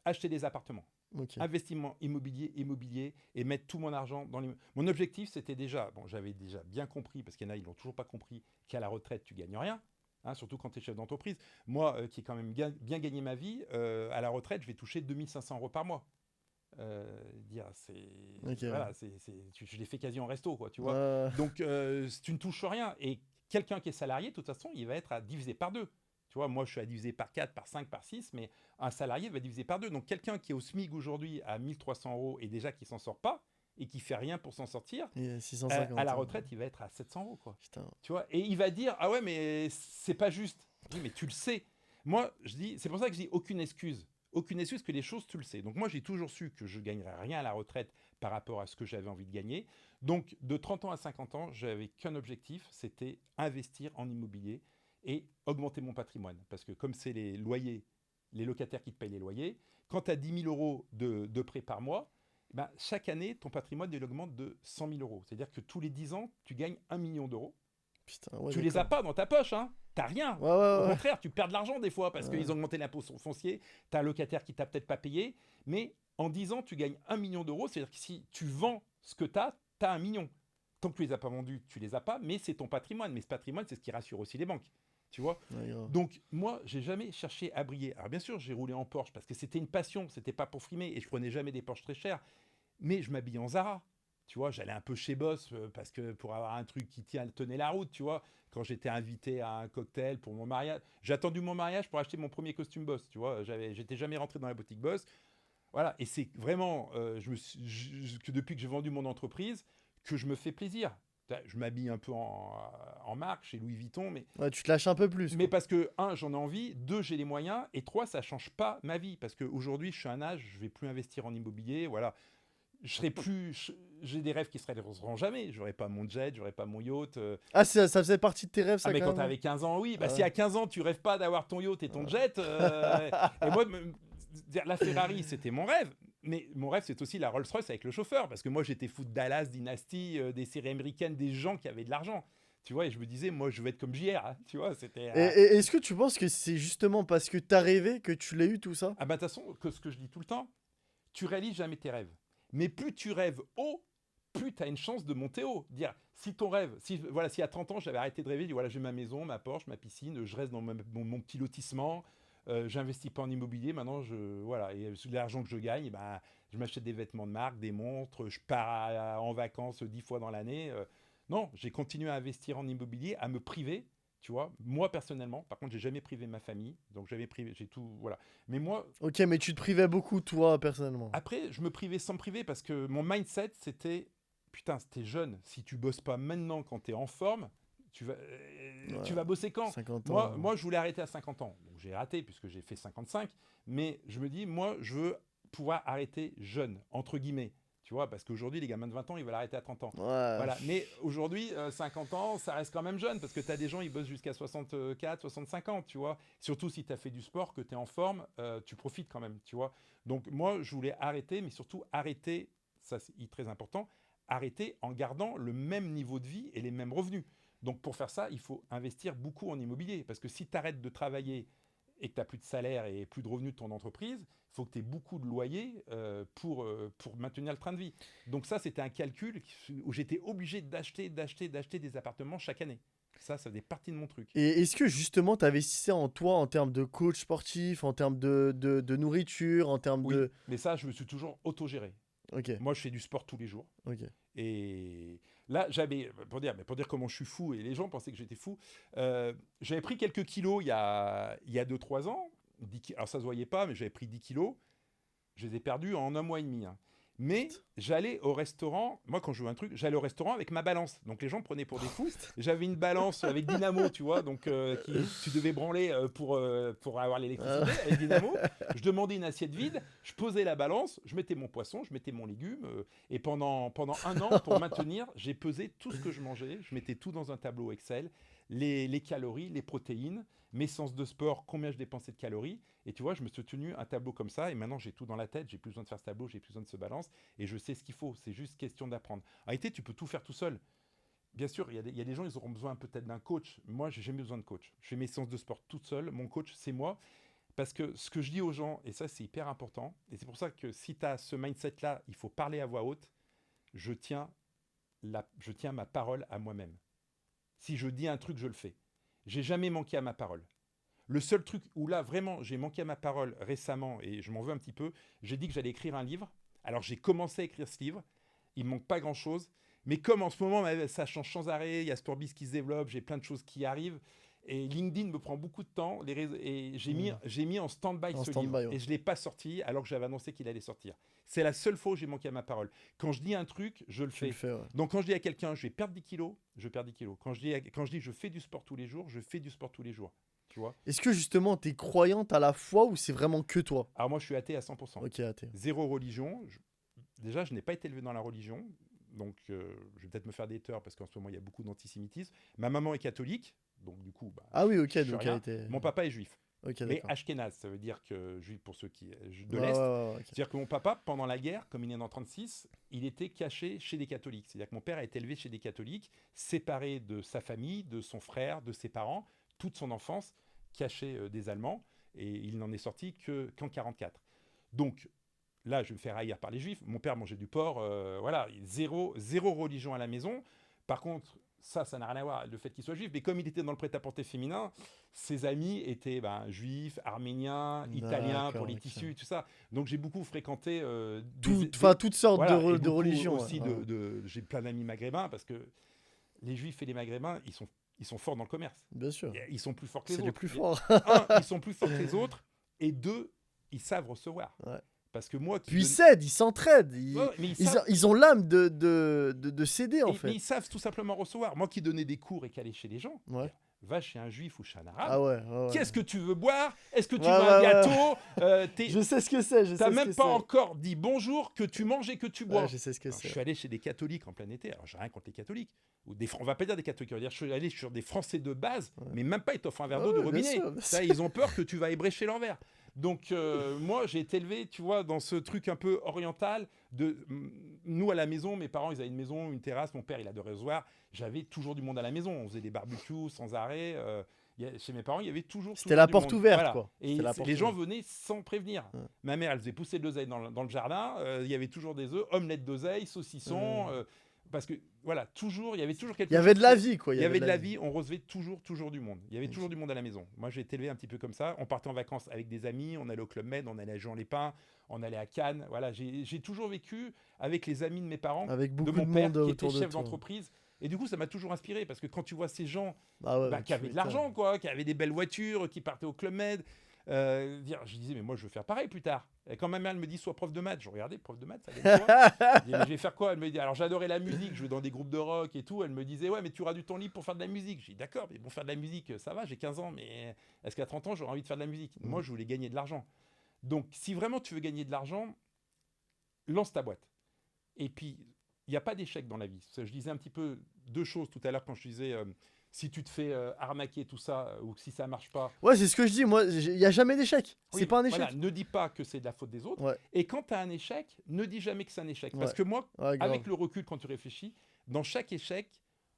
acheter des appartements. Ok. Investissement immobilier et mettre tout mon argent dans l'immobilier. Mon objectif, c'était déjà, bon, j'avais déjà bien compris, parce qu'il y en a, ils n'ont toujours pas compris, qu'à la retraite, tu gagnes rien, hein, surtout quand tu es chef d'entreprise. Moi, qui ai quand même bien gagné ma vie, à la retraite, je vais toucher 2 500 euros par mois. Ok, Voilà, ouais. je l'ai fait quasi en resto, quoi, tu vois. Ouais. Donc, tu ne touches rien. Et quelqu'un qui est salarié, de toute façon, il va être à diviser par 2. Tu vois, moi, je suis à diviser par 4, par 5, par 6, mais un salarié va diviser par 2. Donc, quelqu'un qui est au SMIC aujourd'hui à 1300 euros et déjà qui s'en sort pas et qui fait rien pour s'en sortir, Et 650. à la retraite, il va être à 700 euros, quoi. Putain. Tu vois, et il va dire, ah ouais, mais c'est pas juste. Oui, mais tu le sais. Moi, je dis, c'est pour ça que je dis aucune excuse. Aucune excuse que les choses, tu le sais. Donc moi, j'ai toujours su que je gagnerais rien à la retraite par rapport à ce que j'avais envie de gagner. Donc de 30 ans à 50 ans, j'avais qu'un objectif, c'était investir en immobilier et augmenter mon patrimoine. Parce que comme c'est les loyers, les locataires qui te payent les loyers, quand tu as 10 000 euros de prêt par mois, ben, chaque année, ton patrimoine il augmente de 100 000 euros. C'est-à-dire que tous les 10 ans, tu gagnes 1 million d'euros. Putain, ouais, Tu les as pas dans ta poche, hein. T'as rien. Ouais, ouais, Au ouais. contraire, tu perds de l'argent des fois parce Ouais. qu'ils ont augmenté l'impôt foncier. T'as un locataire qui t'a peut-être pas payé. Mais en 10 ans, tu gagnes 1 million d'euros. C'est-à-dire que si tu vends ce que t'as 1 million. Tant que tu les as pas vendus, tu les as pas. Mais c'est ton patrimoine. Mais ce patrimoine, c'est ce qui rassure aussi les banques. Tu vois. Ouais, grave. Donc, moi, j'ai jamais cherché à briller. Alors, bien sûr, j'ai roulé en Porsche parce que c'était une passion. C'était pas pour frimer. Et je prenais jamais des Porsche très chers. Mais je m'habillais en Zara. Tu vois, j'allais un peu chez Boss parce que pour avoir un truc qui tenait la route, tu vois. Quand j'étais invité à un cocktail pour mon mariage, j'ai attendu mon mariage pour acheter mon premier costume Boss, tu vois. J'étais jamais rentré dans la boutique Boss. Voilà, et c'est vraiment que depuis que j'ai vendu mon entreprise que je me fais plaisir. Je m'habille un peu en marque chez Louis Vuitton, Ouais, tu te lâches un peu plus. mais parce que, 1, j'en ai envie, 2, j'ai les moyens, et 3, ça change pas ma vie. Parce qu'aujourd'hui, je suis à un âge, je vais plus investir en immobilier, voilà. J'ai des rêves qui se réaliseront jamais. J'aurais pas mon jet, j'aurais pas mon yacht. Ah, ça faisait partie de tes rêves, ça, Ah, mais quand quand même. t'avais 15 ans, oui. Bah, Ah si ouais. à 15 ans, tu rêves pas d'avoir ton yacht et ton jet. Et moi, la Ferrari, c'était mon rêve. Mais mon rêve, c'est aussi la Rolls-Royce avec le chauffeur. Parce que moi, j'étais fou de Dallas, Dynasty, des séries américaines, des gens qui avaient de l'argent. Tu vois, et je me disais, moi, je veux être comme JR. Hein, tu vois, c'était. Et est-ce que tu penses que c'est justement parce que t'as rêvé que tu l'as eu, tout ça? Ah, bah, de toute façon, ce que je dis tout le temps, tu réalises jamais tes rêves. Mais plus tu rêves haut, plus tu as une chance de monter haut. Dire, si ton rêve, si à 30 ans j'avais arrêté de rêver, voilà, j'ai ma maison, ma Porsche, ma piscine, je reste dans mon petit lotissement, j'investis pas en immobilier, maintenant, voilà, et l'argent que je gagne, bah, je m'achète des vêtements de marque, des montres, je pars en vacances 10 fois dans l'année. Non, j'ai continué à investir en immobilier, à me priver. Tu vois, moi personnellement, par contre, j'ai jamais privé ma famille, donc j'ai tout, voilà. Mais moi, Ok, mais tu te privais beaucoup, toi, personnellement. après, je me privais sans me priver parce que mon mindset, c'était putain, c'était jeune. Si tu bosses pas maintenant quand tu es en forme, tu vas bosser quand? 50 ans. Moi, je voulais arrêter à 50 ans. Donc, j'ai raté puisque j'ai fait 55. Mais je me dis, moi, je veux pouvoir arrêter jeune, entre guillemets. Tu vois, parce qu'aujourd'hui, les gamins de 20 ans, ils veulent arrêter à 30 ans. Ouais. Voilà. Mais aujourd'hui, 50 ans, ça reste quand même jeune parce que tu as des gens, ils bossent jusqu'à 64, 65 ans, tu vois. Surtout si tu as fait du sport, que tu es en forme, tu profites quand même, tu vois. Donc, moi, je voulais arrêter, mais surtout arrêter, ça c'est très important, arrêter en gardant le même niveau de vie et les mêmes revenus. Donc, pour faire ça, il faut investir beaucoup en immobilier parce que si tu arrêtes de travailler et que tu n'as plus de salaire et plus de revenus de ton entreprise, il faut que tu aies beaucoup de loyers pour maintenir le train de vie. Donc ça, c'était un calcul où j'étais obligé d'acheter des appartements chaque année. Ça faisait partie de mon truc. Et est-ce que justement tu investissais en toi en termes de coach sportif, en termes de nourriture, en termes Oui, de... mais ça, je me suis toujours autogéré. Ok, Moi, je fais du sport tous les jours. ok. Et là, pour dire comment je suis fou, et les gens pensaient que j'étais fou, j'avais pris quelques kilos il y a 2-3 ans. Alors ça se voyait pas, mais j'avais pris 10 kilos. Je les ai perdus en un mois et demi. Hein. Mais j'allais au restaurant, moi quand je veux un truc, j'allais au restaurant avec ma balance. Donc les gens me prenaient pour des fous. J'avais une balance avec dynamo, tu vois, donc tu devais branler pour avoir l'électricité avec dynamo. Je demandais une assiette vide, je posais la balance, je mettais mon poisson, je mettais mon légume. Et pendant un an, pour maintenir, j'ai pesé tout ce que je mangeais. Je mettais tout dans un tableau Excel, les calories, les protéines, mes séances de sport, combien je dépensais de calories. Et tu vois, je me suis tenu un tableau comme ça, et maintenant j'ai tout dans la tête, j'ai plus besoin de faire ce tableau, j'ai plus besoin de ce balance, et je sais ce qu'il faut. C'est juste question d'apprendre. En réalité, tu peux tout faire tout seul. Bien sûr, il y a des gens, ils auront besoin peut-être d'un coach. Moi, j'ai jamais besoin de coach. Je fais mes séances de sport toute seule. Mon coach, c'est moi. Parce que ce que je dis aux gens, et ça, c'est hyper important, et c'est pour ça que si tu as ce mindset-là, il faut parler à voix haute. Je tiens ma parole à moi-même. Si je dis un truc, je le fais. J'ai jamais manqué à ma parole. Le seul truc où là, vraiment, j'ai manqué à ma parole récemment, et je m'en veux un petit peu, j'ai dit que j'allais écrire un livre. Alors, j'ai commencé à écrire ce livre. Il ne manque pas grand-chose. Mais comme en ce moment, ça change sans arrêt, il y a Storbis qui se développe, j'ai plein de choses qui arrivent. Et LinkedIn me prend beaucoup de temps. Et j'ai mis en stand-by ce livre. Ouais. Et je ne l'ai pas sorti alors que j'avais annoncé qu'il allait sortir. C'est la seule fois où j'ai manqué à ma parole. Quand je dis un truc, je le fais. Ouais. Donc quand je dis à quelqu'un, je vais perdre 10 kilos, je perds 10 kilos. Quand je dis je fais du sport tous les jours, je fais du sport tous les jours. Tu vois ? Est-ce que justement t'es croyante à la foi ou c'est vraiment que toi? Alors moi, je suis athée à 100%. Ok, athée. Zéro religion. Déjà, je n'ai pas été élevé dans la religion. Donc, je vais peut-être me faire des torts parce qu'en ce moment, il y a beaucoup d'antisémitisme. Ma maman est catholique. Donc, du coup, ah oui, ok. je suis Donc rien. était... Mon papa est juif. Ok, mais d'accord. ashkénaze, ça veut dire que juif pour ceux qui de Ouais, l'Est. okay. C'est-à-dire que mon papa, pendant la guerre, comme il est né en 36, il était caché chez des catholiques. C'est-à-dire que mon père a été élevé chez des catholiques, séparé de sa famille, de son frère, de ses parents, toute son enfance, caché des Allemands. Et il n'en est sorti qu'en 44. Donc, là, je vais me faire haïr par les juifs. Mon père mangeait du porc. Voilà, zéro religion à la maison. Par contre, ça n'a rien à voir le fait qu'il soit juif. Mais comme il était dans le prêt-à-porter féminin, ses amis étaient juifs, arméniens, italiens pour les tissus, tout ça. Donc j'ai beaucoup fréquenté toutes sortes voilà, de religions. Aussi j'ai plein d'amis maghrébins parce que les juifs et les maghrébins, ils sont forts dans le commerce. Bien sûr. Ils sont plus forts que les autres. C'est les plus forts. Ils sont plus forts que les autres. Et deux, ils savent recevoir. Ouais. Parce que moi, puis ils s'entraident. Ils ont l'âme de céder, en fait. Mais ils savent tout simplement recevoir. Moi qui donnais des cours et qui allais chez les gens, va chez un juif ou chez un arabe. Ah ouais. Qu'est-ce que tu veux boire? Est-ce que tu veux un gâteau? Je sais ce que c'est. Tu n'as même pas encore dit bonjour, que tu manges et que tu bois. Je sais ce que c'est. Je suis allé chez des catholiques en plein été. Alors, j'ai rien contre les catholiques. On va pas dire des catholiques. On va dire, je suis allé sur des Français de base, mais même pas, ils t'offrent un verre d'eau de robinet. Ça, ils ont peur que tu vas ébrécher leur verre. Donc, moi, j'ai été élevé, tu vois, dans ce truc un peu oriental. Nous, à la maison, mes parents, ils avaient une maison, une terrasse. Mon père, il adorait se voir. J'avais toujours du monde à la maison. On faisait des barbecues sans arrêt. Chez mes parents, il y avait toujours. C'était la porte ouverte, quoi. Et les gens venaient sans prévenir. Ouais. Ma mère, elle faisait pousser de l'oseille dans le jardin. Il y avait toujours des œufs, omelettes d'oseille, saucissons. Parce que, voilà, il y avait toujours quelque chose. Il y avait de la vie, quoi. Il y avait de la vie. On recevait toujours du monde. Il y avait toujours du monde à la maison. Moi, j'ai été élevé un petit peu comme ça. On partait en vacances avec des amis. On allait au Club Med, on allait à Jean-Lépin, on allait à Cannes. Voilà, j'ai toujours vécu avec les amis de mes parents, avec beaucoup de mon père, monde qui était chef d'entreprise. Et du coup, ça m'a toujours inspiré parce que quand tu vois ces gens qui avaient de m'étonnes. l'argent, quoi, qui avaient des belles voitures, qui partaient au Club Med, Je disais, mais moi, je veux faire pareil plus tard. Et quand ma mère elle me dit, sois prof de maths, je regardais, prof de maths, ça donne quoi? Je dis, mais je vais faire quoi? Elle me dit, alors j'adorais la musique, je jouais dans des groupes de rock et tout. Elle me disait, ouais, mais tu auras du temps libre pour faire de la musique. Je dis, d'accord, mais pour faire de la musique, ça va, j'ai 15 ans, mais est-ce qu'à 30 ans, j'aurais envie de faire de la musique? Moi, je voulais gagner de l'argent. Donc, si vraiment tu veux gagner de l'argent, lance ta boîte. Et puis, il n'y a pas d'échec dans la vie. Je disais un petit peu deux choses tout à l'heure quand je disais si tu te fais arnaquer tout ça ou si ça marche pas. Ouais, c'est ce que je dis. Moi, il n'y a jamais d'échec. Oui, C'est pas un échec. Voilà, ne dis pas que c'est de la faute des autres. Ouais. Et quand tu as un échec, ne dis jamais que c'est un échec. Ouais. Parce que moi, Ouais, grave. avec le recul, quand tu réfléchis, dans chaque échec,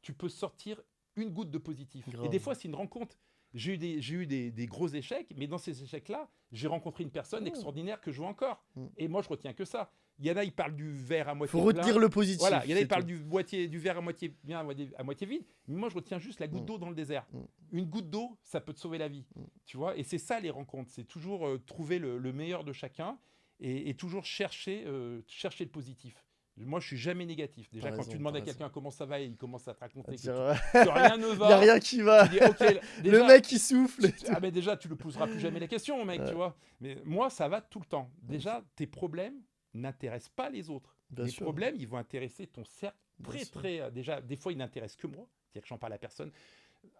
tu peux sortir une goutte de positif. Grave. Et des fois, c'est une rencontre. J'ai eu des gros échecs, mais dans ces échecs-là, j'ai rencontré une personne extraordinaire que je vois encore. Et moi, je retiens que ça. Il y en a, ils parlent du verre à moitié Faut plein. retenir le positif. Voilà, il y en a, c'est ils parlent tout. du verre à moitié bien, à moitié vide. Mais moi, je retiens juste la goutte d'eau dans le désert. Une goutte d'eau, ça peut te sauver la vie. Tu vois. Et c'est ça les rencontres. C'est toujours trouver le meilleur de chacun et toujours chercher le positif. Moi, je suis jamais négatif. Déjà, T'as quand raison, tu demandes t'as à quelqu'un comment ça va et il commence à te raconter raison. que rien ne va. Il n'y a rien qui va. Tu dis, ok, déjà, Le mec, il souffle. mais déjà, tu ne le poseras plus jamais la question, mec, tu vois. Mais moi, ça va tout le temps. Déjà, tes problèmes n'intéressent pas les autres. Bien les sûr. problèmes, ils vont intéresser ton cercle Bien très, sûr. très... déjà, des fois, ils n'intéressent que moi. C'est-à-dire que j'en parle à personne.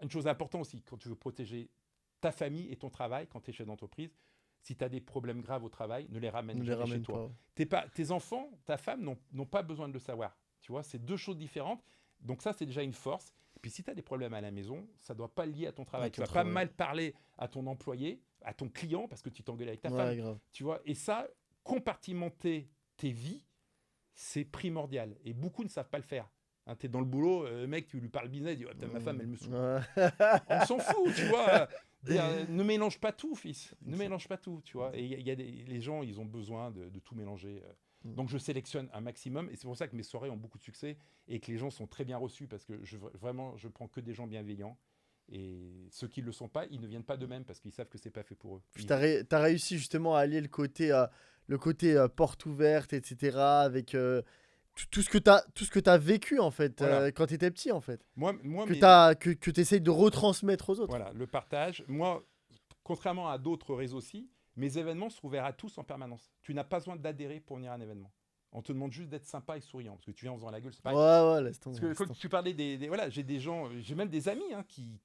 Une chose importante aussi, quand tu veux protéger ta famille et ton travail, quand tu es chef d'entreprise, si tu as des problèmes graves au travail, ne les ramène Ne les jamais chez ramène toi. pas. Tes enfants, ta femme n'ont pas besoin de le savoir. Tu vois, c'est deux choses différentes. Donc ça, c'est déjà une force. Et puis si tu as des problèmes à la maison, ça ne doit pas lier à ton travail. À Tu ton vas pas travail. mal parler à ton employé, à ton client, parce que tu t'engueules avec ta Ouais, femme. grave. Tu vois, et ça, compartimenter tes vies, c'est primordial. Et beaucoup ne savent pas le faire. Hein, tu es dans le boulot, mec, tu lui parles business, il dit, oh, putain, ma femme, elle me saoule. Ouais. On s'en fout, tu vois. Ne mélange pas tout, fils. Ne mélange pas tout, tu vois. Et les gens, ils ont besoin de tout mélanger. Donc je sélectionne un maximum. Et c'est pour ça que mes soirées ont beaucoup de succès et que les gens sont très bien reçus parce que vraiment, je prends que des gens bienveillants. Et ceux qui ne le sont pas, ils ne viennent pas d'eux-mêmes parce qu'ils savent que c'est pas fait pour eux. Puis t'as réussi justement à allier le côté porte ouverte, etc. avec tout ce que t'as vécu en fait Voilà. quand t'étais petit en fait. Moi, Que t'essayes de retransmettre aux autres. voilà, le partage. Moi, contrairement à d'autres réseaux aussi, mes événements sont ouverts à tous en permanence. Tu n'as pas besoin d'adhérer pour venir à un événement. On te demande juste d'être sympa et souriant. Parce que tu viens en faisant la gueule, c'est pareil. Ouais, laisse tomber. Parce que quand tu parlais voilà, j'ai des gens, j'ai même des amis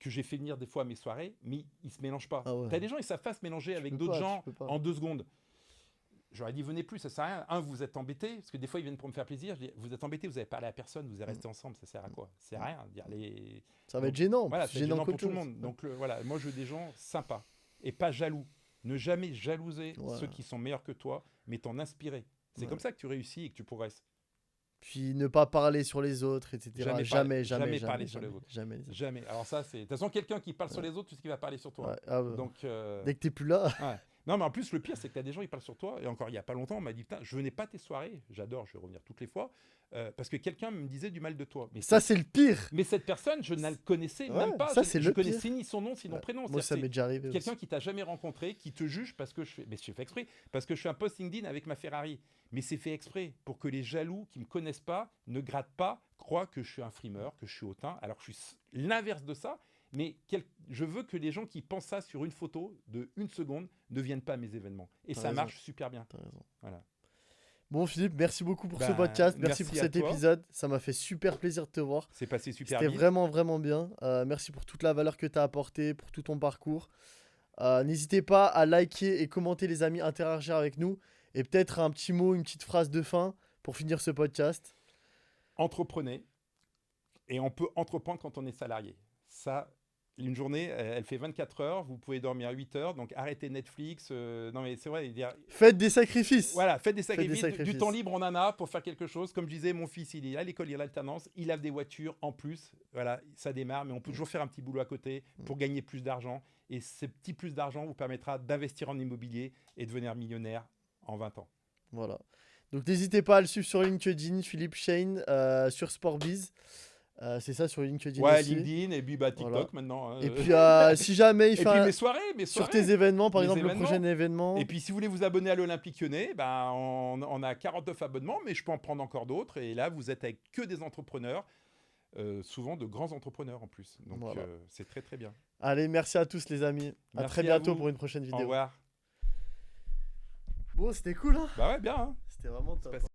que j'ai fait venir des fois à mes soirées, mais ils se mélangent pas. Ah ouais. T'as des gens, ils savent pas se mélanger avec peux d'autres pas, gens tu peux pas. en 2 secondes. J'aurais dit venez plus, ça sert à rien. Un, vous êtes embêtés, parce que des fois ils viennent pour me faire plaisir. Je dis, vous êtes embêtés, vous avez parlé à personne, vous êtes restés ensemble, ça sert à quoi? Ça sert à rien. Ça va être gênant. Voilà, C'est c'est gênant gênant pour qu'autre tout le chose. monde. Donc voilà, moi je veux des gens sympas et pas jaloux. Ne jamais jalouser Ouais. ceux qui sont meilleurs que toi, mais t'en inspirer. C'est Ouais. comme ça que tu réussis et que tu progresses. Puis ne pas parler sur les autres, etc. Jamais parler sur les autres. Jamais. Jamais. Alors ça, c'est... De toute façon, quelqu'un qui parle sur les autres, tu sais qu'il va parler sur toi. Ouais. Ah ouais. Donc, Dès que t'es plus là. ouais. Non, mais en plus, le pire, c'est que tu as des gens qui parlent sur toi. Et encore, il n'y a pas longtemps, on m'a dit, putain, je venais pas à tes soirées. J'adore, je vais revenir toutes les fois. Parce que quelqu'un me disait du mal de toi. Ça, c'est le pire. Mais cette personne, je ne la connaissais Ouais, même pas. ça, c'est je le connaissais pire. ni son nom, ni son prénom. Moi, ça C'est-à-dire, m'est déjà arrivé. c'est quelqu'un Aussi. qui t'a jamais rencontré, qui te juge parce que je fais... Mais je fais exprès. Parce que je fais un post LinkedIn avec ma Ferrari. Mais c'est fait exprès pour que les jaloux qui me connaissent pas, ne grattent pas, croient que je suis un frimeur, que je suis hautain, alors que je suis l'inverse de ça. Mais je veux que les gens qui pensent ça sur une photo de 1 seconde ne viennent pas à mes événements. Et T'as ça raison. marche super bien. T'as raison. Voilà. Bon, Philippe, merci beaucoup pour ce Ben, podcast. merci Merci pour à cet toi. épisode. Ça m'a fait super plaisir de te voir. C'est passé super C'était vite. vraiment, vraiment bien. Merci pour toute la valeur que tu as apportée, pour tout ton parcours. N'hésitez pas à liker et commenter, les amis, interagir avec nous. Et peut-être un petit mot, une petite phrase de fin pour finir ce podcast. Entreprenez. Et on peut entreprendre quand on est salarié. Ça, une journée, elle fait 24 heures. Vous pouvez dormir 8 heures. Donc arrêtez Netflix. Non, mais c'est vrai. Faites des sacrifices. Voilà, faites des sacrifices. sacrifices. Du temps libre, on en a pour faire quelque chose. Comme je disais, mon fils, il est à l'école, il a l'alternance. Il a des voitures en plus. Voilà, ça démarre. Mais on peut toujours faire un petit boulot à côté pour gagner plus d'argent. Et ce petit plus d'argent vous permettra d'investir en immobilier et de devenir millionnaire en 20 ans. Voilà. Donc n'hésitez pas à le suivre sur LinkedIn, Philippe Shane, sur Sportbiz. C'est ça sur LinkedIn Ouais, aussi. LinkedIn et puis TikTok Voilà. maintenant. Hein. Et puis si jamais il et fait puis un- mes soirées. sur tes événements, par Mes exemple événements. le prochain événement. Et puis si vous voulez vous abonner à l'Olympique Lyonnais, ben, on a 49 abonnements, mais je peux en prendre encore d'autres. Et là, vous êtes avec que des entrepreneurs. souvent de grands entrepreneurs en plus. Donc Voilà. c'est très très bien. Allez, merci à tous les amis. À Merci très à bientôt vous. pour une prochaine Au vidéo. revoir. Bon, c'était cool, hein? Bah ouais, bien, hein. C'était vraiment top. C'est